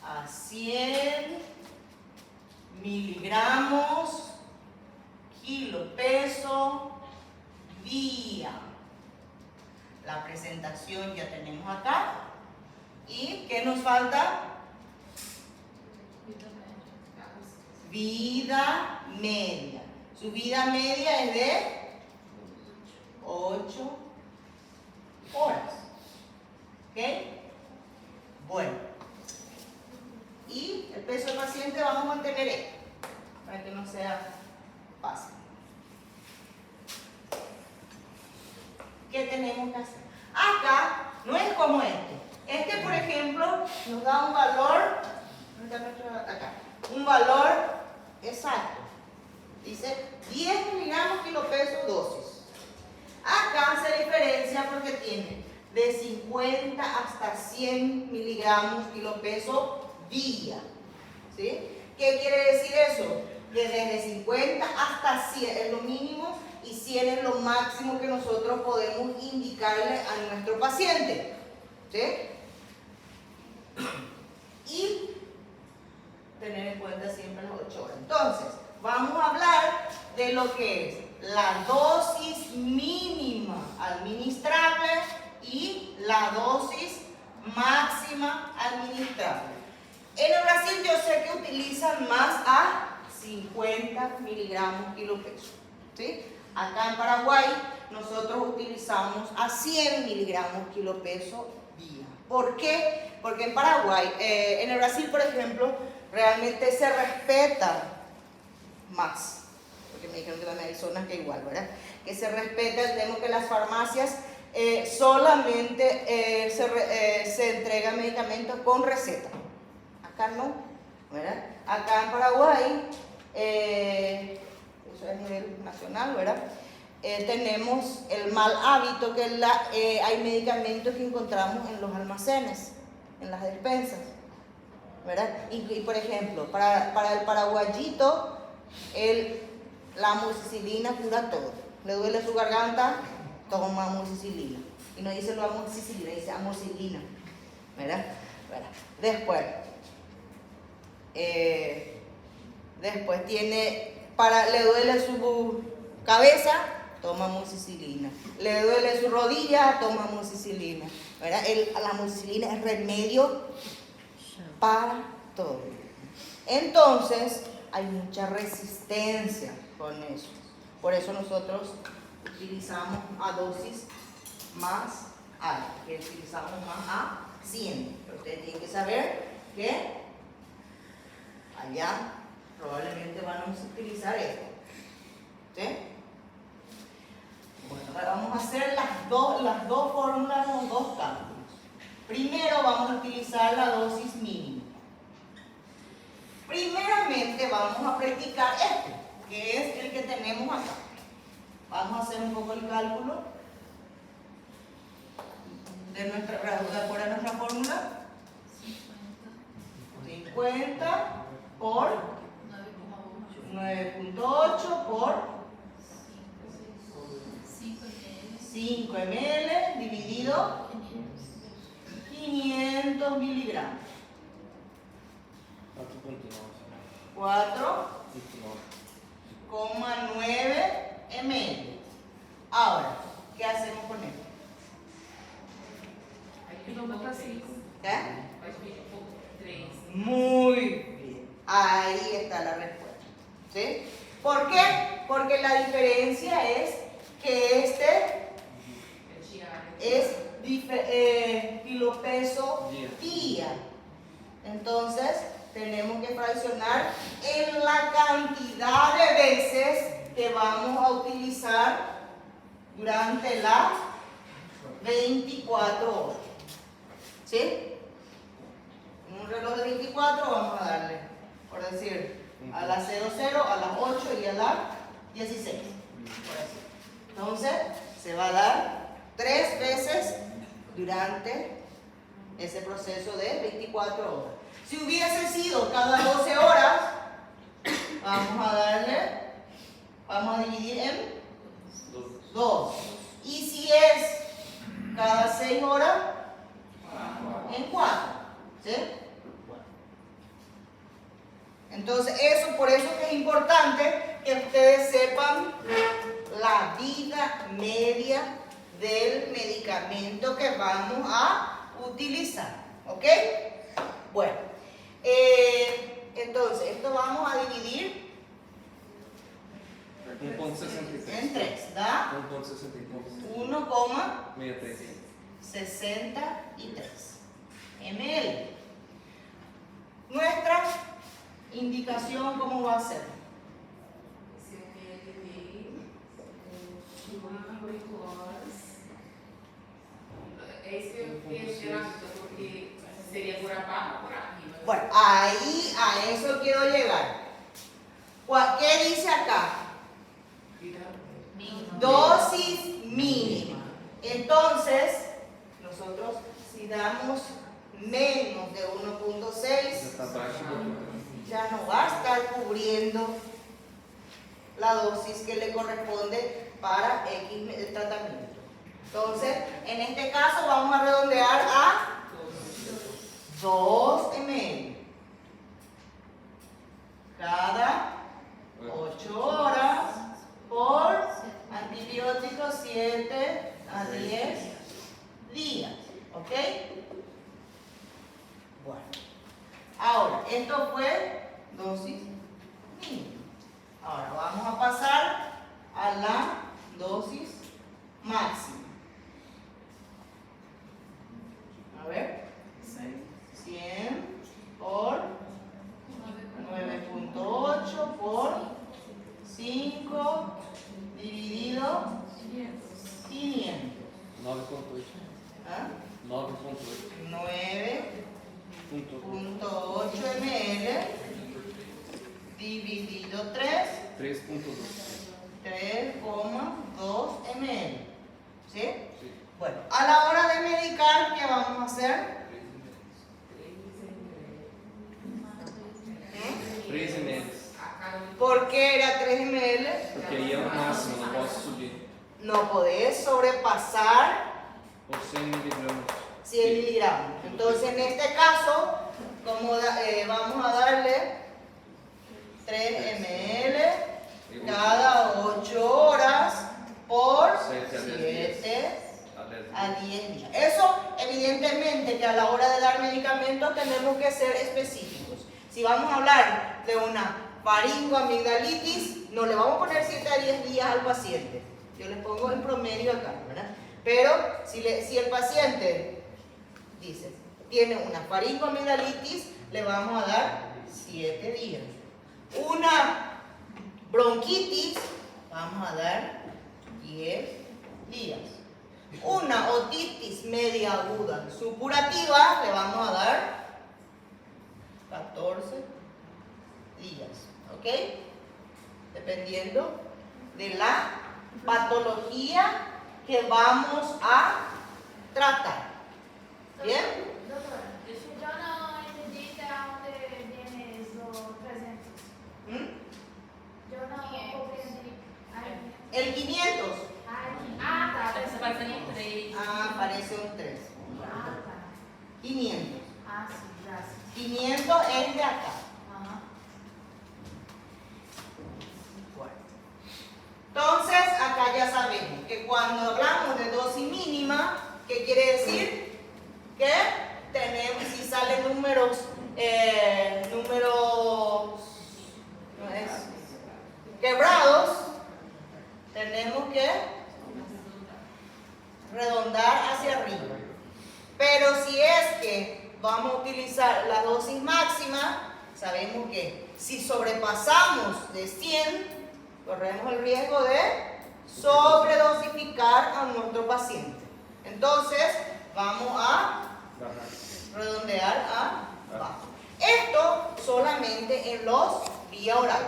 a 100 miligramos kilo peso día. La presentación ya tenemos acá. ¿Y qué nos falta? Vida media. Su vida media es de 8 horas. ¿Ok? Bueno. Y el peso del paciente vamos a mantener esto, para que no sea fácil. ¿Qué tenemos que hacer? Acá no es como este. Este, por ejemplo, nos da un valor, acá, un valor exacto. Dice 10 miligramos kilo peso dosis. Acá se diferencia porque tiene de 50 hasta 100 miligramos kilo peso día. ¿Sí? ¿Qué quiere decir eso? Que desde 50 hasta 100 es lo mínimo y 100 es lo máximo que nosotros podemos indicarle a nuestro paciente. ¿Sí? Y tener en cuenta siempre las 8 horas. Entonces, vamos a hablar de lo que es la dosis mínima administrable y la dosis máxima administrable. En el Brasil yo sé que utilizan más a 50 miligramos kilo peso. ¿Sí? Acá en Paraguay nosotros utilizamos a 100 miligramos kilo peso día. ¿Por qué? Porque en Paraguay, en el Brasil por ejemplo, realmente se respeta más. Porque me dijeron que también hay zonas que igual, ¿verdad? Que se respeta el tema que las farmacias solamente se entregan medicamentos con receta. Acá no, ¿verdad? Acá en Paraguay, eso es a nivel nacional, ¿verdad? Tenemos el mal hábito que hay medicamentos que encontramos en los almacenes, en las despensas, ¿verdad? Y por ejemplo, para el paraguayito, la amoxicilina cura todo. Le duele su garganta, toma amoxicilina. Y no dice lo amoxicilina, dice amoxicilina, ¿verdad? Después tiene, le duele su cabeza, toma amoxicilina. Le duele su rodilla, toma amoxicilina, ¿verdad? La amoxicilina es remedio para todo. Entonces, hay mucha resistencia con eso. Por eso nosotros utilizamos a dosis más alta, que utilizamos más a 100. Pero ustedes tienen que saber que allá probablemente van a utilizar esto. ¿Sí? Bueno, ahora vamos a hacer las dos fórmulas, los dos cálculos. Primero vamos a utilizar la dosis mínima. Primeramente vamos a practicar este, que es el que tenemos acá. Vamos a hacer un poco el cálculo de acuerdo a nuestra fórmula. 50 por 9.8 por 5 ml dividido 500 miligramos. 4,9 ml. Ahora, ¿qué hacemos con esto? ¿Qué? Muy bien. Ahí está la respuesta. ¿Sí? ¿Por qué? Porque la diferencia es que este es kilo peso día. Entonces, tenemos que fraccionar en la cantidad de veces que vamos a utilizar durante las 24 horas. ¿Sí? En un reloj de 24 vamos a darle, por decir, a las 00, a las 8 y a las 16. Entonces, se va a dar 3 veces durante ese proceso de 24 horas. Si hubiese sido cada 12 horas, vamos a dividir en 2. Y si es cada 6 horas, en 4. ¿Sí? Entonces, por eso que es importante que ustedes sepan la vida media del medicamento que vamos a utilizar. ¿Ok? Bueno, entonces, esto vamos a dividir
1.63.
en 3, ¿da?
1.63.
1,63 ml. Nuestra indicación, ¿cómo va a ser?
É isso que eu fiquei esperando, porque seria por abaixo ou por arriba?
Bueno, ahí a eso quiero llegar. ¿Qué dice acá? Dosis mínima. Entonces, nosotros si damos menos de 1.6, ya no va a estar cubriendo la dosis que le corresponde para X tratamiento. Entonces, en este caso vamos a redondear a 2 ml cada 8 horas por antibiótico 7 a 10 días. ¿Ok? Bueno. Ahora, esto fue dosis mínima. Ahora vamos a pasar a la dosis máxima. A ver. 100 por 9.8 por 5 dividido 500.
9.8.
¿Ah?
9.8.
9.8 ml dividido 3.
3.2.
3,2 ml. ¿Sí?
Sí.
Bueno, a la hora de medicar, ¿qué vamos a hacer?
3 ml.
¿Por qué era 3 ml?
Porque aí é o máximo, não posso subir.
No podés sobrepasar
Ou 100 miligramas.
100 miligramos. Entonces, en este caso, vamos a darle 3 ml cada 8 horas por 7 a 10 días. Eso, evidentemente, que a la hora de dar medicamentos tenemos que ser específicos. Si vamos a hablar de una faringoamigdalitis, no le vamos a poner 7 a 10 días al paciente. Yo les pongo en promedio acá, ¿verdad? Pero si el paciente dice, tiene una faringoamigdalitis, le vamos a dar 7 días. Una bronquitis, vamos a dar 10 días. Una otitis media aguda supurativa, le vamos a dar 14 días. ¿Ok? Dependiendo de la patología que vamos a tratar. ¿Bien?
Doutora, eu não entendi até onde viene os 300. Eu não compreendi.
El 500.
Tá.
Parece parecendo um 3.
Ah, aparece un 3.
Tá.
500.
Sim, já sim.
500 es de acá.
Aham.
Bueno. Entonces, acá ya sabemos que cuando hablamos de dosis mínima, ¿qué quiere decir? Que tenemos, si salen números quebrados, tenemos que redondar hacia arriba. Pero si es que vamos a utilizar la dosis máxima, sabemos que si sobrepasamos de 100, corremos el riesgo de sobredosificar a nuestro paciente. Entonces, vamos a redondear a bajo. Esto solamente en los vía oral.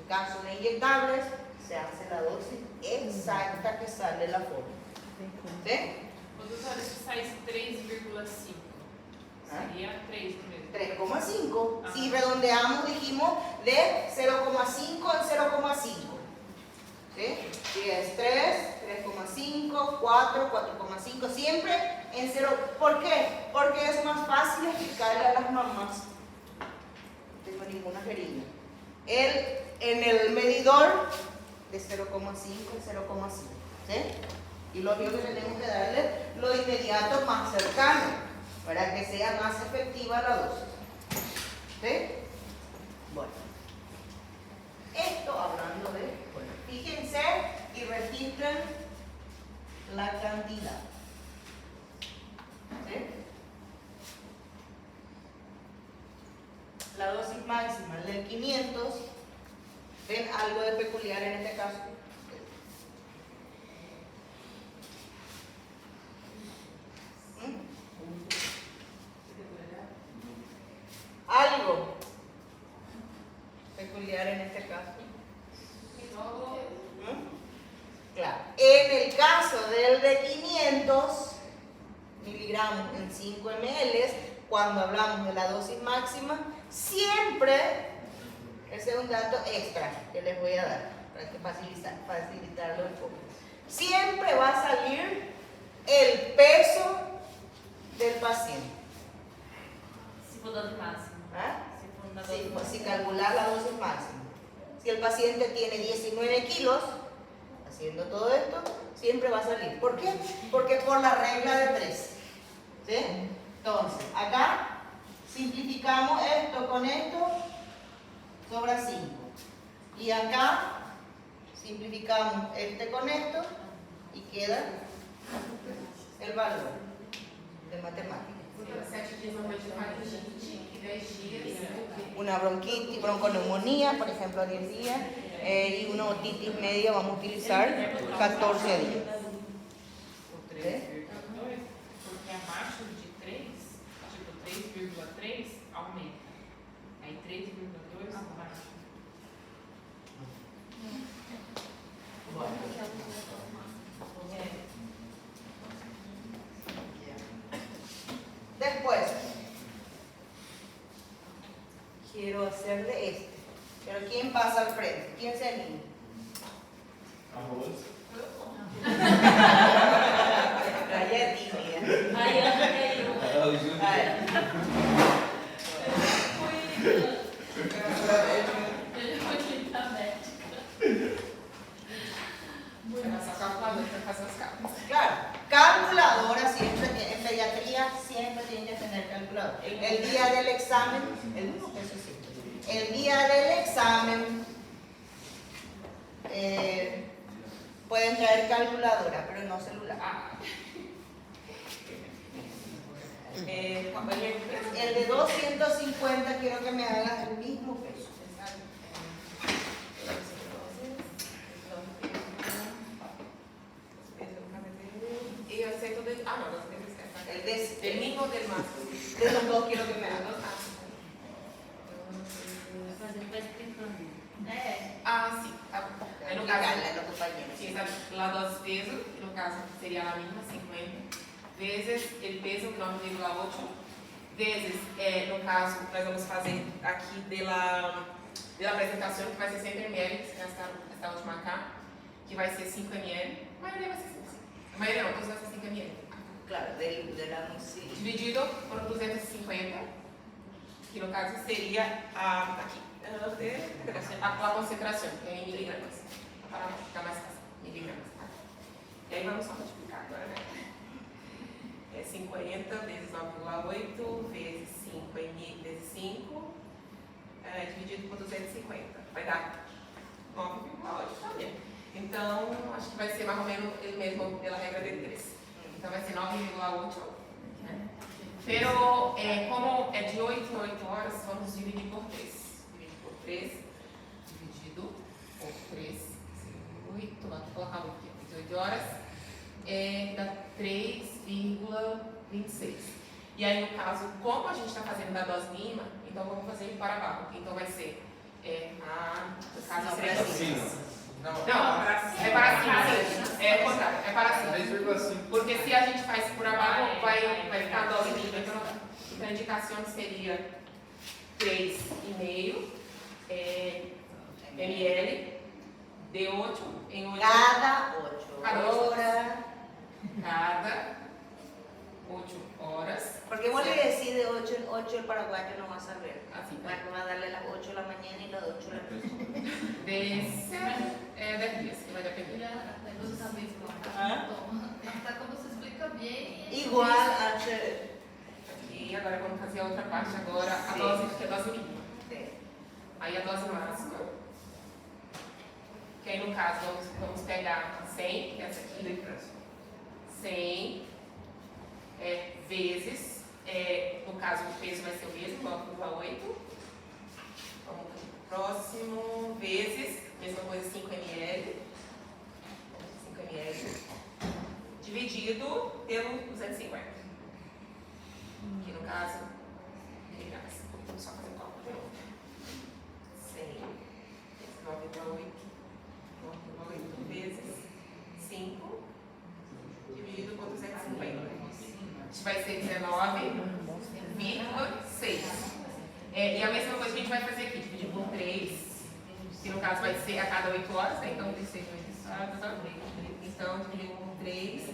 En caso de inyectables, se hace la dosis exacta que sale de la forma. ¿Sí?
Doutora, se saísse 3,5, seria 3 mesmo.
3,5.
Ah.
Si redondeamos, dijimos de 0,5 en 0,5. ¿Sí? Si es 3, 3,5, 4, 4,5, siempre en 0. ¿Por qué? Porque es más fácil explicarle a las mamás. No tengo ninguna jeringa. En el medidor de 0,5 en 0,5. ¿Sí? Y lo único que tenemos que darle lo inmediato más cercano para que sea más efectiva la dosis. ¿Sí? Bueno. Esto hablando de, bueno, fíjense y registren la cantidad. ¿Sí? La dosis máxima, el del 500, ¿ven algo de peculiar en este caso? Algo peculiar en este caso. Claro. En el caso del de 500 miligramos en 5 ml, cuando hablamos de la dosis máxima, siempre, ese es un dato extra que les voy a dar para que facilitarlo un poco. Siempre va a salir el peso del paciente.
Se for dose máxima.
¿Ah?
Se for na
Sí,
dose
pues, si
máxima.
calcular la dosis máxima. Si el paciente tiene 19 kilos, haciendo todo esto, siempre va a salir. ¿Por qué? Porque por la regla de 3. ¿Sí? Entonces, acá simplificamos esto con esto, sobra 5. Y acá simplificamos este con esto y queda el valor de matemáticas.
Doutora, 7 dias normalmente faringite e 10 dias o quê?
Una bronquitis, bronconeumonía, por ejemplo, a 10 días, y una otitis media vamos a utilizar 14 días. ¿Sí?
Porque abaixo de 3, tipo 3,3, aumenta. Aí 3,2 abaixa.
Después, quiero hacerle este. Pero ¿quién pasa al frente? ¿Quién se anima? Ella es tímida.
Aí, aí,
Ah, o Júlio.
A ver.
eu vou te dar médica.
Vai passar a calculadora para fazer as cálculos.
Claro, calculadora siempre, en pediatría siempre tienen que tener calculadora. El día del examen, eso sí. El día del examen pueden traer calculadora, pero no celular. El de 250 quiero que me hagas el mismo peso.
E eu sei tudo. Ah, não, você tem que esquecer.
El de,
Del mínimo ou del máximo?
de los dos quiero que me hagas.
Fazendo, vai explicando.
Ah, sim. Tá bom. Aí no caso,
Explicarle a los compañeros.
sim, lá dose peso, que no caso seria a mínima, 50, vezes o peso, 9,8, vezes, no caso, nós vamos fazer aqui pela apresentação, que vai ser 100 ml, esta última cá, que vai ser 5 ml. A maioria vai ser 5. A maioria não, todos vai ser 5 ml.
Claro, de la música.
Dividido por 250, que no caso seria aqui. A concentração, que é em miligramas. Para ficar mais fácil, miligramas. Tá? E aí vamos só multiplicar agora, né? É 50 vezes 9,8 vezes 5 vezes 5, dividido por 250. Vai dar 9,8 também. Então, acho que vai ser mais ou menos ele mesmo pela regra de 3. Então vai ser 9,8 Pero como é de 8 em 8 horas, vamos dividir por 3. Dividir por 3, dividido por 3, 8, vamos colocar 8 aqui, 8 horas, dá 3,26. E aí, no caso, como a gente está fazendo da dose mínima, então vamos fazer para baixo. Então vai ser, no caso, seria
Acima.
Não, é para cima, sim. É o contrário, é para cima.
3,5.
Porque se a gente faz por abaixo, vai ficar a dose mínima. Então a indicação seria 3,5 ml de 8 em 8
Cada 8
Cada ocho
horas.
cada 8 horas.
Porque vos le decís de 8 en 8 el paraguayo no va a saber.
Así,
Va a darle las 8 de la mañana y las 8 de la noche.
de 10 dias, que vai depender.
Tá como se explica bem.
Igual a
E agora vamos fazer a outra parte agora, a
Sim.
dose, que é a dose mínima.
Sí.
Aí a dose máxima, que aí no caso vamos pegar 100, que é essa aqui, 100 vezes, no caso o peso vai ser o mesmo, vamos a 8. Vamos para o próximo, vezes, mesma coisa, 5 ml. 5 ml. Dividido pelo 250. Que no caso, vamos só fazer o cálculo de novo. 100 vezes 9,8 vezes 5 dividido por 250. Isso vai ser 19,6. E a mesma coisa que a gente vai fazer aqui, dividir por 3, que no caso vai ser a cada 8 horas, né? Então 36 vezes 4, então dividir por 3,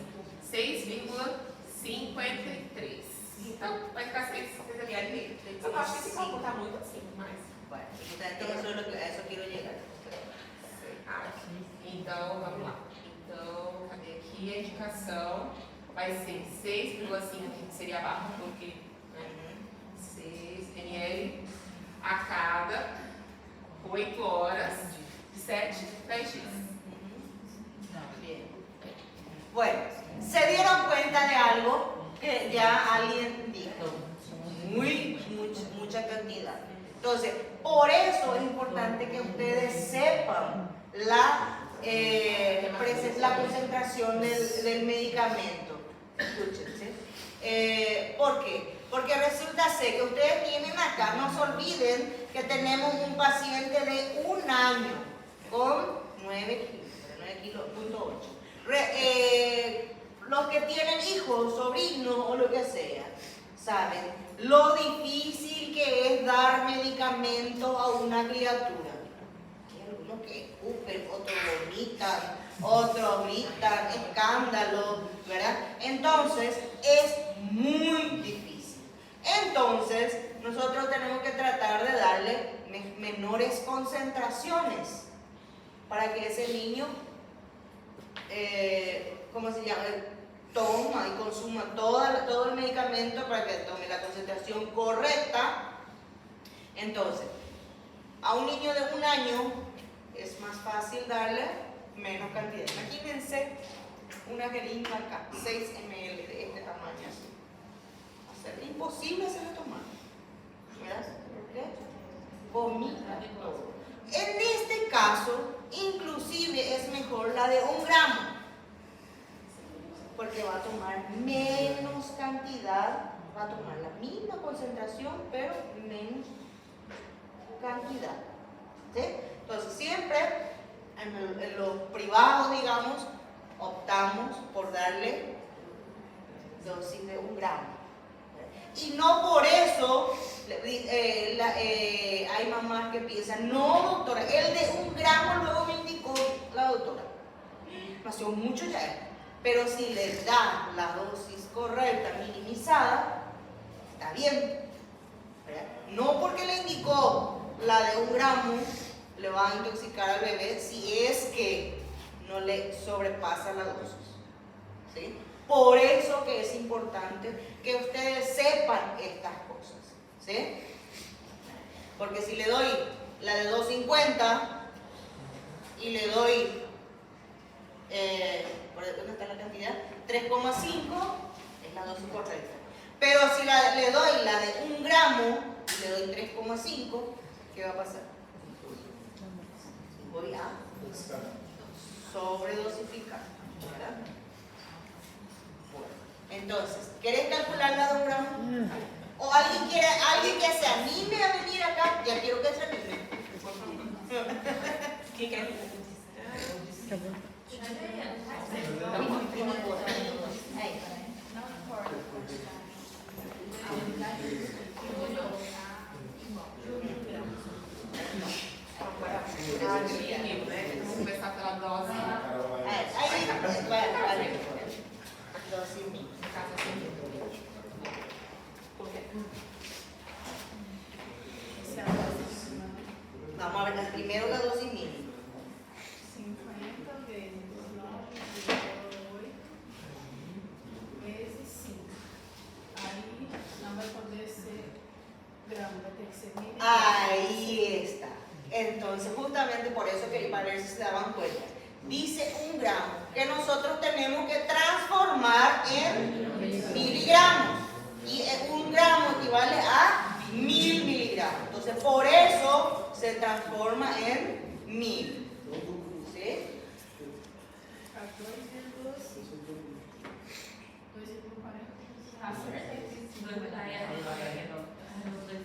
6,53. Então vai ficar 6 ml. Eu acho que esse cálculo está muito assim, mas...
Bueno, entonces eso es lo que, a eso quiero llegar.
Então, vamos lá. Então, cadê aqui a indicação? Vai ser 6,5, que seria a barra, porque 6 ml a cada 8 horas de 7, 10 dias.
Bien. Bueno, se dieron cuenta de algo que ya alguien dijo. Mucha cantidad. Entonces, por eso es importante que ustedes sepan la concentración del medicamento. Escúchense. ¿Por qué? Porque resulta ser que ustedes tienen acá, no se olviden que tenemos un paciente de 1 año con 9 kilos, 9,8. Los que tienen hijos, sobrinos o lo que sea, saben lo difícil que es dar medicamento a una criatura. Hay algunos que escupen, otros vomitan, otros gritan, escándalos, ¿verdad? Entonces es muy difícil. Entonces nosotros tenemos que tratar de darle menores concentraciones para que ese niño, ¿cómo se llama? Toma y consuma todo el medicamento para que tome la concentración correcta. Entonces, a un niño de 1 año es más fácil darle menos cantidad. Imagínense una jeringa acá, 6 ml de este tamaño así. Va a ser imposible hacerlo tomar. ¿Verdad? Vomita todo. En este caso, inclusive es mejor la de 1 gramo. Porque va a tomar menos cantidad, va a tomar la misma concentración, pero menos cantidad. ¿Sí? Entonces, siempre en los privados, digamos, optamos por darle dosis de 1 gramo. Y no por eso hay mamás que piensan, no, doctora, el de 1 gramo luego me indicó la doctora. Pasó mucho ya. Pero si les da la dosis correcta, minimizada, está bien. ¿Verdad? No porque le indicó la de 1 gramo, le va a intoxicar al bebé si es que no le sobrepasa la dosis. ¿Sí? Por eso que es importante que ustedes sepan estas cosas. ¿Sí? Porque si le doy la de 250 y le doy... ¿dónde está la cantidad? 3,5 es la dosis correcta. Pero si le doy la de 1 gramo y le doy 3,5, ¿qué va a pasar? Voy a sobredosificar, ¿verdad? Bueno, entonces, ¿quieres calcular la de 1 gramo? ¿O alguien que se anime a venir acá? Ya quiero que se anime.
¿Quién quiere?
Ahí.
Vamos começar pela dose.
Ahí, vale. 12,5.
No caso, assim. Por quê?
Vamos a ver primero la 12,5.
50 vezes 9,8 vezes 5. Aí não vai poder ser gramo, vai ter que ser mililitro.
Ahí está. Entonces, justamente por eso que para ver si se daban cuenta. Dice 1 gramo, que nosotros tenemos que transformar en miligramos. Y 1 gramo equivale a 1000 miligramos. Entonces, por eso se transforma en 1000. ¿Sí?
2,40.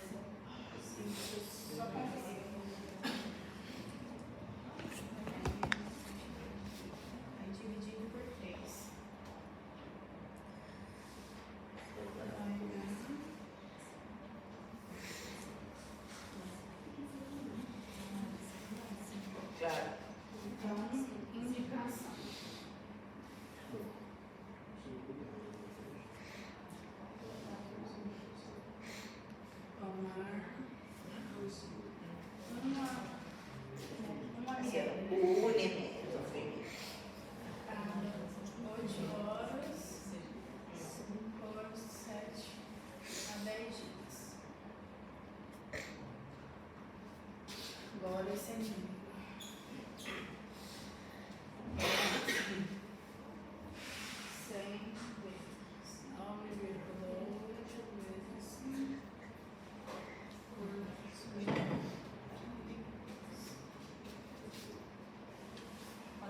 Só conferir. Aí dividido por 3.
Claro.
Então, indicação. Tomar uma
Haciendo
ml.
1 ml.
8 horas, 5 horas, 7 a 10 dias. Agora esse é nível. 100 vezes 9,8 vezes 5 por 4.900.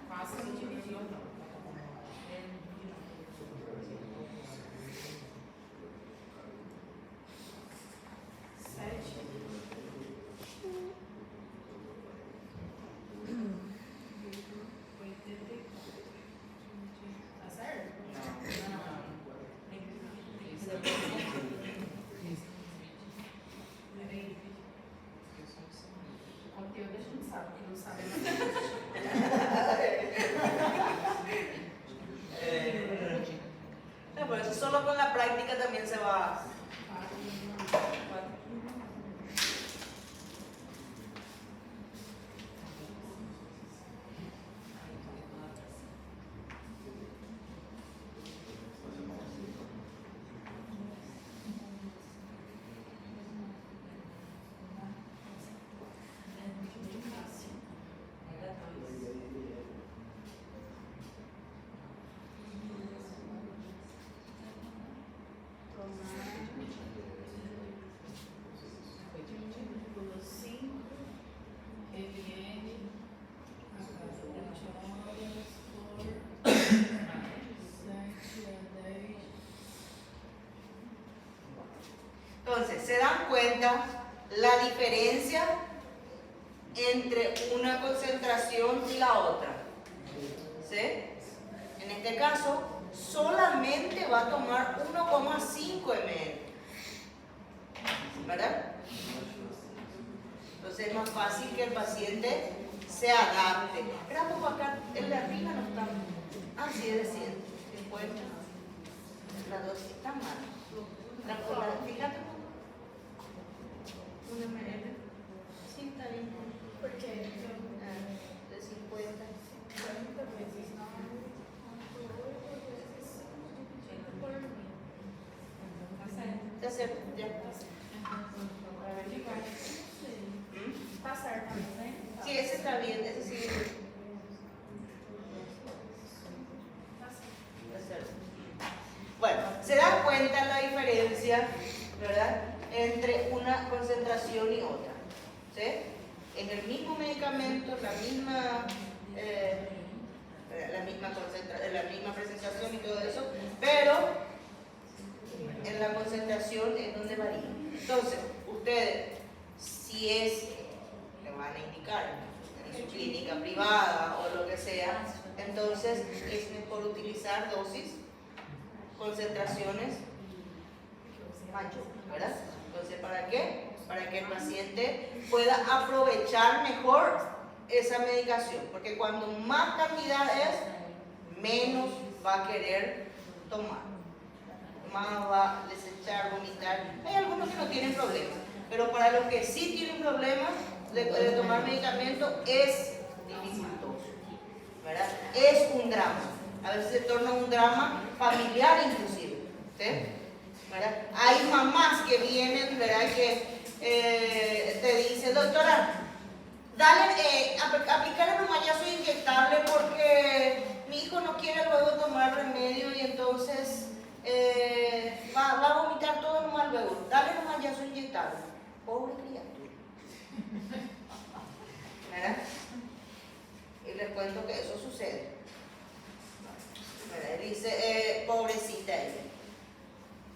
Passa e dividiu ou não.
Tá certo? Peraí. O conteúdo a gente sabe, que não sabe
No, por eso solo con la práctica también se va. Entonces, ¿se dan cuenta la diferencia entre una concentración y la otra? ¿Sí? En este caso, solamente va a tomar 1,5 ml. ¿Verdad? Entonces es más fácil que el paciente se adapte. Grabo para acá, el de arriba no está. Ah, sí, es de 100. 50. La dosis está mal. Fíjate. 1 ml. Sí, está bien.
Porque
De 50.
40 vezes 9,8 vezes 5 por 1000. Tá certo?
Está certo, ya.
Tá certo também, né?
Sí, ese está bien, ese sí. diferencia, ¿verdad?, entre una concentración y otra. ¿Sí? En el mismo medicamento, la misma presentación y todo eso, pero en la concentración es donde varía. Entonces, ustedes, si es, le van a indicar en su clínica privada o lo que sea, entonces es mejor utilizar dosis, concentraciones mayores, ¿verdad? Entonces, ¿para qué? Para que el paciente pueda aprovechar mejor esa medicación, porque cuando más cantidad es, menos va a querer tomar, más va a desechar, vomitar. Hay algunos que no tienen problemas, pero para los que sí tienen problemas de tomar medicamento es dificultoso, ¿verdad? Es un drama, a veces se torna un drama familiar inclusive, ¿sí? ¿Verdad? Hay mamás que vienen, ¿verdad?, que te dicen, doctora, dale, aplicarle un mañazo inyectable porque mi hijo no quiere luego tomar remedio y entonces va a vomitar todo nomás luego. Dale un mañazo inyectable. Pobre criatura. ¿Verdad? Y les cuento que eso sucede. ¿Verdad? Dice, pobrecita ella.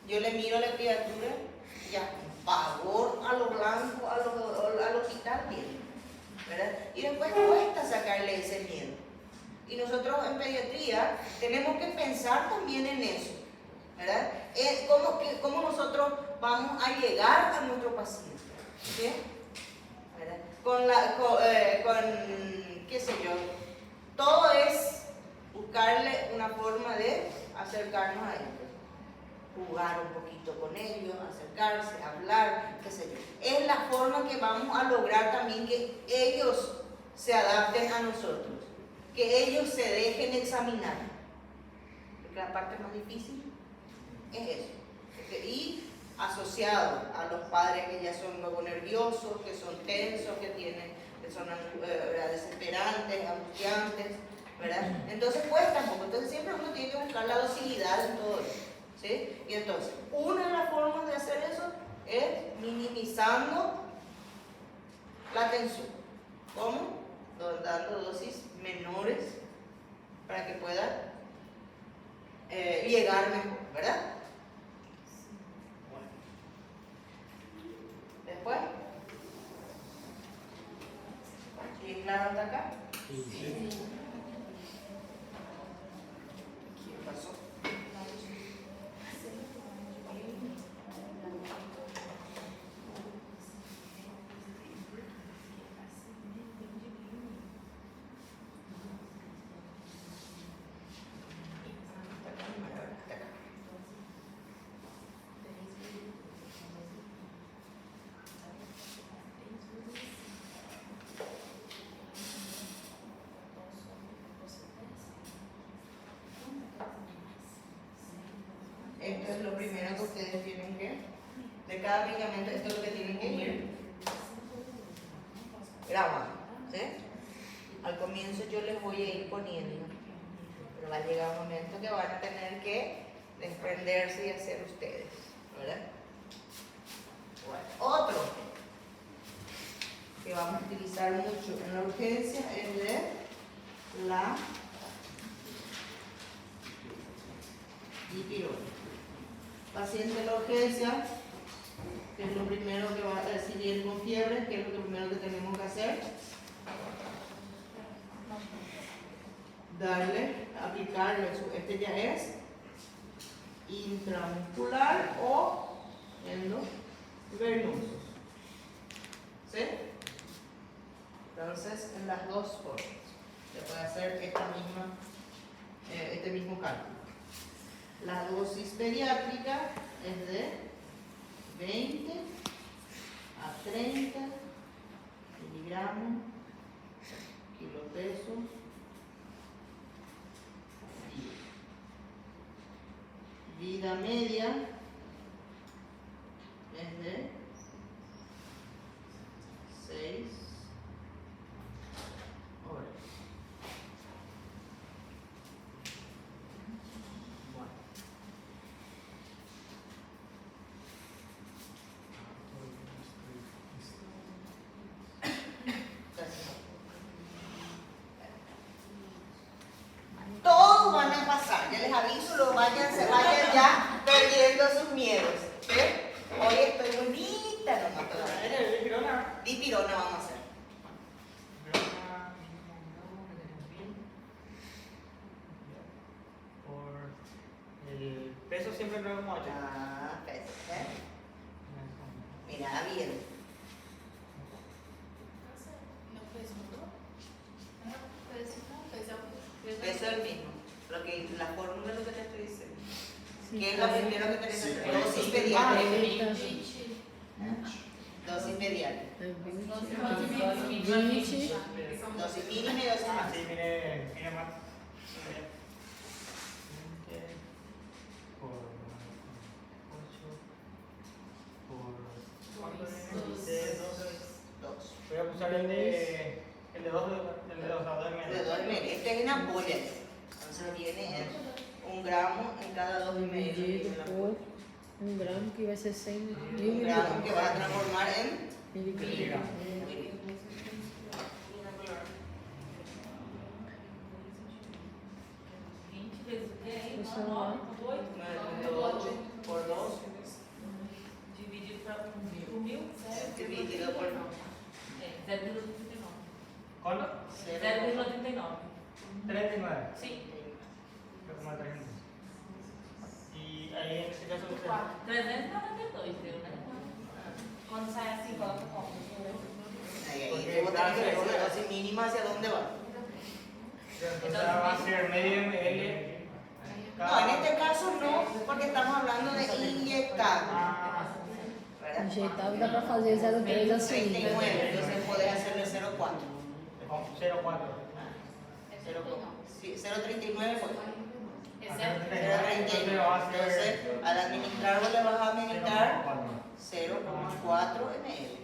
Yo le miro a la criatura, ya, pavor a lo blanco, al hospital viene, ¿verdad? Y después cuesta sacarle ese miedo. Y nosotros en pediatría tenemos que pensar también en eso, ¿verdad? ¿Cómo nosotros vamos a llegar a nuestro paciente? ¿Sí? ¿Verdad? Qué sé yo, todo es buscarle una forma de acercarnos a ellos. Jugar un poquito con ellos, acercarse, hablar, qué sé yo. Es la forma que vamos a lograr también que ellos se adapten a nosotros, que ellos se dejen examinar. Porque la parte más difícil es eso. Y asociado a los padres que ya son luego nerviosos, que son tensos, que son desesperantes, angustiantes, ¿verdad? Entonces cuesta un poco. Entonces siempre uno tiene que buscar la docilidad en todo eso. ¿Sí? Y entonces, una de las formas de hacer eso es minimizando la tensión. ¿Cómo? Dando dosis menores para que pueda llegar mejor, ¿verdad? Después, ¿bien claro hasta acá? Sí. ¿Qué pasó? Esto es lo primero que ustedes tienen que, de cada medicamento, esto es lo que tienen que ir grabando, ¿sí? Al comienzo yo les voy a ir poniendo, pero va a llegar un momento que van a tener que desprenderse y hacer ustedes, ¿verdad? Bueno, otro que vamos a utilizar mucho en la urgencia es de la dipirona. Paciente en la urgencia, que es lo primero que va a recibir con fiebre, que es lo primero que tenemos que hacer. Aplicarle, este ya es intramuscular o endovenoso. ¿Sí? Entonces, en las dos formas se puede hacer este mismo cálculo. La dosis pediátrica es de 20 a 30 miligramos kilopeso día. Vida media es de 6 horas. mediana.
É 20.
Dosis mínima y dosis máxima.
Así, mire más. 20 por 8 por
2.
voy a usar el de 2, el de 2,
De 2 ml. Este es en ampollas. Entonces viene en 1 gramo en cada 2 ml.
Dividido por 1 gramo, que vai ser 100
1 gramo que vas a transformar en
miligramos. Isso lá.
9.8 por 2
Dividido por 1000,
dividido por
0,39.
¿Cuánto?
0,39.
39.
Sim.
0,39. Y ahí en este caso usted.
392 deu, né? Quando sai assim, coloca como?
ahí tengo que ver la dosis mínima hacia dónde va.
Entonces va a ser medio ml.
No, en este caso no, porque estamos hablando de inyectar. ¿Verdad?
Injetável dá para fazer 0,3 a 5.
39, entonces puedes hacerle 0,4.
0,4.
Sí, 0,39 pues.
Excepto
0,39. Entonces, al administrarlo le vas a administrar 0,4 ml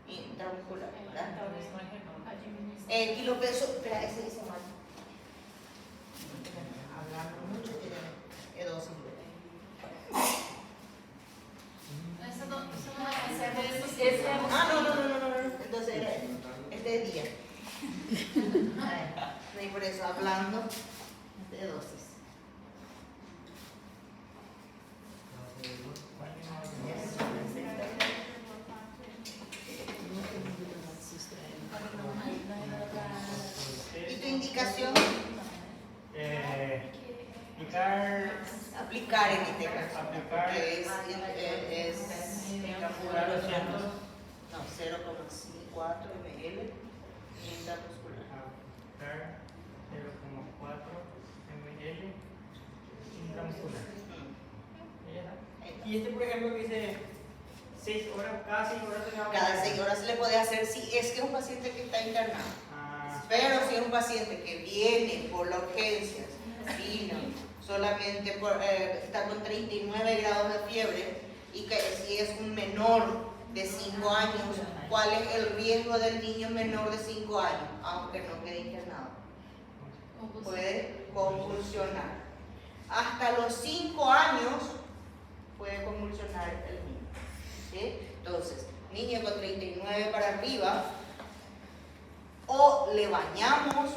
intramuscular, ¿verdad?
Talvez não é renove.
Kilo peso, espera, ese dice mal. Hablando mucho, tiene dosis.
Essa não é
Esse é
Ah, no. Entonces era este es día. Y por eso hablando de dosis. ¿Y tu indicación? Aplicar en este caso.
Aplicar.
Que es intramuscular 200. No, 0,4 ml intramuscular.
Aplicar 0,4 ml intramuscular. Y este, por ejemplo, que dice 6 horas, cada 6 horas se le va a
Cada
poner.
6 horas se le puede hacer si es que es un paciente que está internado.
Ah,
Pero si es un paciente que viene por la urgencias, vino solamente está con 39 grados de fiebre y que si es un menor de 5 años, ¿cuál es el riesgo del niño menor de 5 años? Aunque no quede internado. Puede convulsionar. Hasta los 5 años puede convulsionar el niño. ¿Sí? Entonces, niño con 39 para arriba, o le bañamos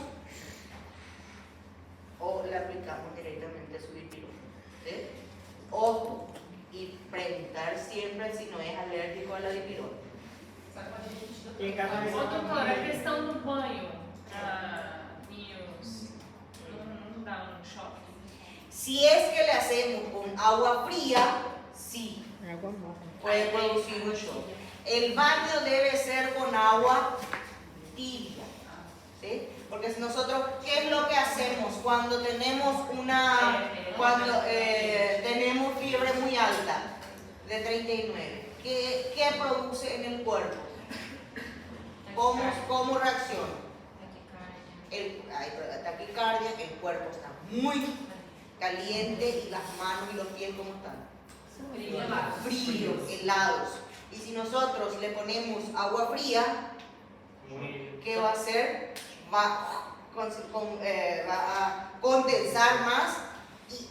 o le aplicamos directamente su dipirona. ¿Sí? Ojo, y preguntar siempre si no es alérgico a la dipirona.
y en caso de
Ô, doutora, a questão do banho para ninhos não dá um choque?
Si es que le hacemos con agua fría, sí,
Água morna.
puede producir un shock. El baño debe ser con agua tibia, ¿sí? Porque si nosotros, ¿qué es lo que hacemos cuando tenemos tenemos fiebre muy alta de 39? ¿Qué produce en el cuerpo? ¿Cómo reacciona? Hay taquicardia, el cuerpo está muy caliente y las manos y los pies, ¿cómo están? Fríos, helados. Y si nosotros le ponemos agua fría, ¿qué va a hacer? Va a condensar más y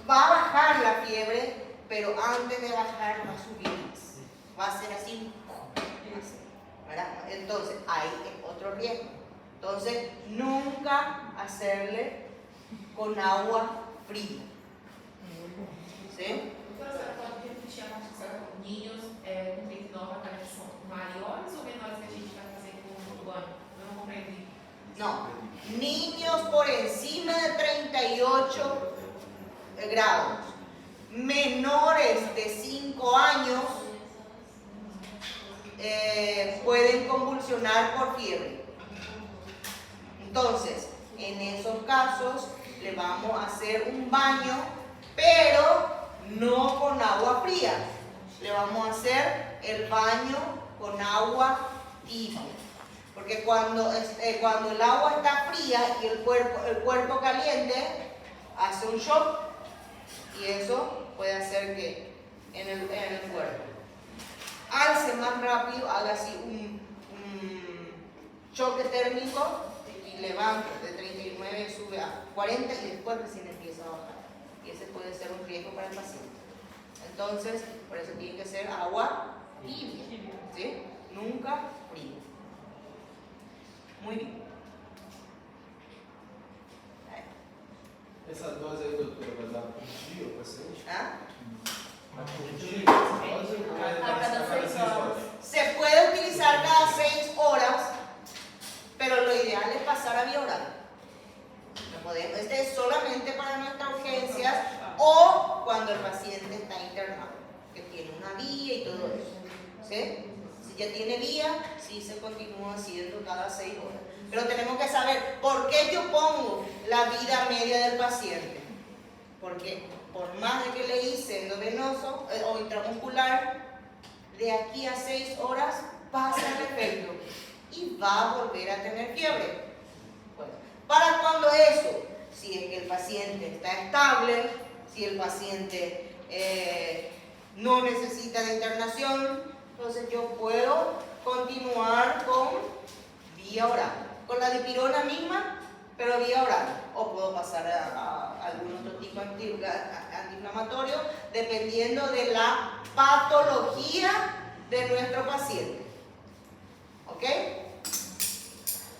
va a bajar la fiebre, pero antes de bajar va a subir más. Va a ser así, ¿verdad? Entonces, ahí es otro riesgo. Entonces, nunca hacerle con agua fría. ¿Sí?
Ninhos com 39 aparecem são maiores ou menores que a gente vai fazer com o banho? Eu não compreendi.
No, niños por encima de 38 grados, menores de 5 años, pueden convulsionar por fiebre. Entonces, en esos casos, le vamos a hacer un baño, pero no con agua fría, le vamos a hacer el baño con agua tibia. Porque cuando el agua está fría y el cuerpo caliente, hace un shock y eso puede hacer que en el cuerpo alce más rápido, haga así un choque térmico y levanta de 39, sube a 40 y después recién empieza a bajar. Y ese puede ser un riesgo para el paciente. Entonces, por eso tiene que ser agua tibia, ¿sí? Nunca fría. Muy bien.
Essa dose aí, doutora, vai dar por dia o paciente?
¿Ah?
Por dia? Essa dose vai dar
A cada 6 horas.
Se puede utilizar cada 6 horas, pero lo ideal es pasar a vía oral. Este es solamente para nuestras urgencias o cuando el paciente está internado, que tiene una vía y todo eso. ¿Sí? Si ya tiene vía, sí se continúa haciendo cada 6 horas. Pero tenemos que saber por qué yo pongo la vida media del paciente. Porque por más de que le hice endovenoso o intramuscular, de aquí a 6 horas pasa el efecto y va a volver a tener fiebre. Bueno, para cuando eso, si es que el paciente está estable, si el paciente no necesita de internación, entonces yo puedo continuar con vía oral, con la dipirona misma, pero vía oral, o puedo pasar a algún otro tipo antiinflamatorio dependiendo de la patología de nuestro paciente. ¿Ok?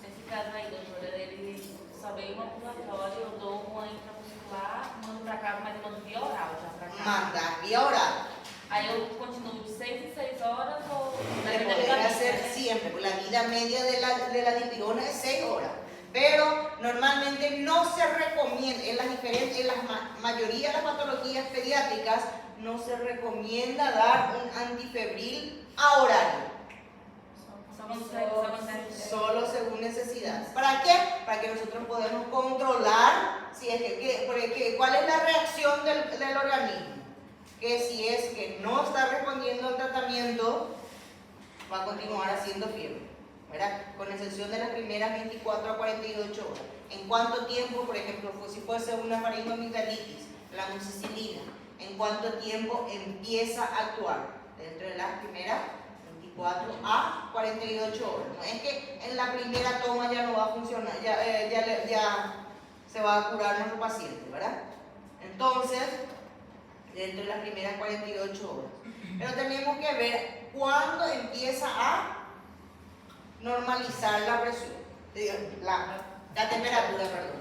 Nesse caso aí, doutora, ele só veio uma ambulatório, eu dou uma intramuscular, mando pra casa, mas eu mando via oral já pra cá.
Mandar vía oral.
Aí eu continuo de 6 em 6 horas ou...
Se puede hacer siempre, pues la vida media de la dipirona es 6 horas. Pero normalmente no se recomienda, en la mayoría de las patologías pediátricas, no se recomienda dar un antifebril a horario. Solo según necesidad. ¿Para qué? Para que nosotros podamos controlar si es cuál es la reacción del organismo. Que si es que no está respondiendo al tratamiento, va a continuar haciendo fiebre, ¿verdad? Con excepción de las primeras 24 a 48 horas. ¿En cuánto tiempo, por ejemplo, si fuese una faringoamigdalitis, la amoxicilina, en cuánto tiempo empieza a actuar? Dentro de las primeras 24 a 48 horas. No es que en la primera toma ya no va a funcionar, ya se va a curar nuestro paciente, ¿verdad? Entonces, dentro de las primeras 48 horas. Pero tenemos que ver cuándo empieza a normalizar la presión, la temperatura, perdón.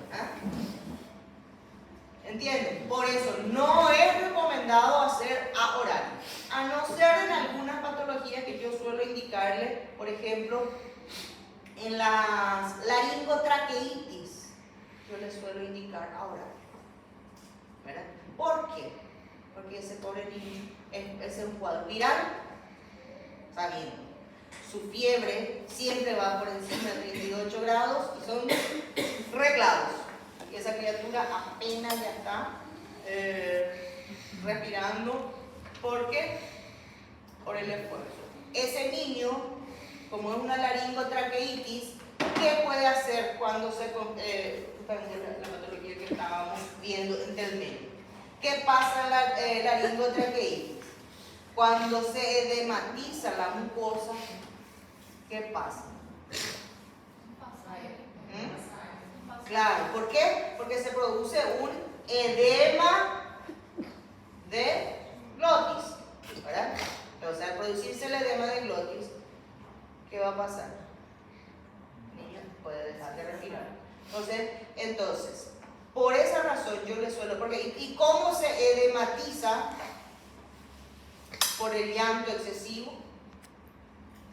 ¿Entienden? Por eso no es recomendado hacer a horario, a no ser en algunas patologías que yo suelo indicarle, por ejemplo, en las laringotraqueitis, yo les suelo indicar a horario, ¿verdad? ¿Por qué? Porque ese pobre niño es un cuadro viral, sabiendo. Su fiebre siempre va por encima de 38 grados y son reglados. Y esa criatura apenas ya está respirando. ¿Por qué? Por el esfuerzo. Ese niño, como es una laringotraqueitis, ¿qué puede hacer cuando justamente la patología que estábamos viendo en el medio? ¿Qué pasa en la laringotraqueitis? Cuando se edematiza la mucosa, ¿qué pasa? Claro, ¿por qué? Porque se produce un edema de glotis, ¿verdad? Entonces, al producirse el edema de glotis, ¿qué va a pasar? El niño puede dejar de respirar. Entonces, por esa razón yo le suelo, ¿y cómo se edematiza? Por el llanto excesivo,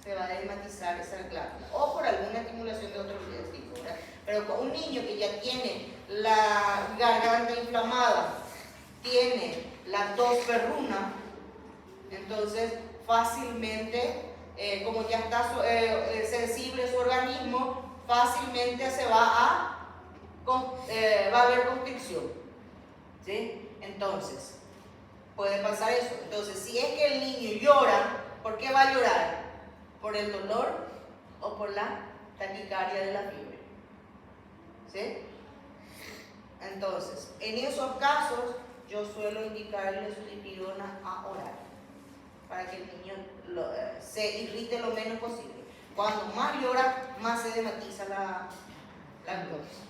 se va a edematiza esa glándula, o por alguna estimulación de otro tipo, ¿verdad? Pero con un niño que ya tiene la garganta inflamada, tiene la tos perruna, entonces fácilmente, como ya está sensible su organismo, fácilmente va a haber constricción, ¿sí? Entonces, Puede pasar eso. Entonces, si es que el niño llora, ¿por qué va a llorar? ¿Por el dolor o por la taquicardia de la fiebre? ¿Sí? Entonces, en esos casos, yo suelo indicarle su dipirona a oral, para que el niño se irrite lo menos posible. Cuando más llora, más se dematiza la glucosa.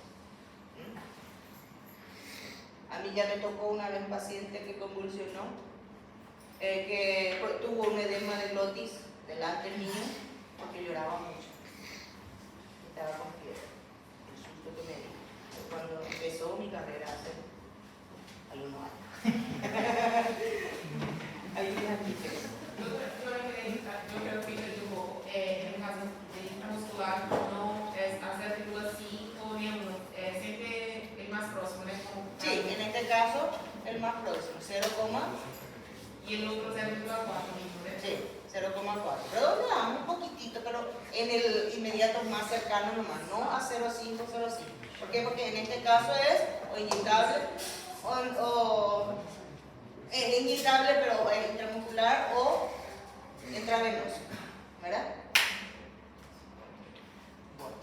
A mí ya me tocó una vez un paciente que convulsionó, que tuvo un edema de glotis delante del niño porque lloraba mucho. Estaba con fiebre. El susto que me dio. Cuando empezó mi carrera hace algunos años. Ahí ya
yo creo que ele digo, no caso de intramuscular, não, as artículas sim, correndo, sempre ele mais próximo, né?
Sí, en este caso, el más próximo, 0,
Y el otro 0,4 mismo, né?
sí, 0,4. Redondeamos un poquitito, pero en el inmediato más cercano nomás, no a 0,5, 0,5. ¿Por qué? Porque en este caso es o inyectable o inyectable, pero es intramuscular o intravenoso, ¿verdad? Bueno.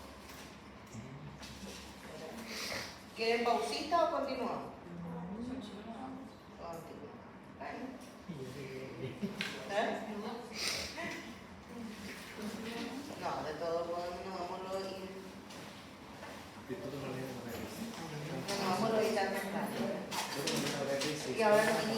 ¿Quieren pausita o continuamos? No, de todos modos no vamos a ir.
De toda maneira, não vai
No vamos a ir tan temprano.
ser.
Y ahora los niños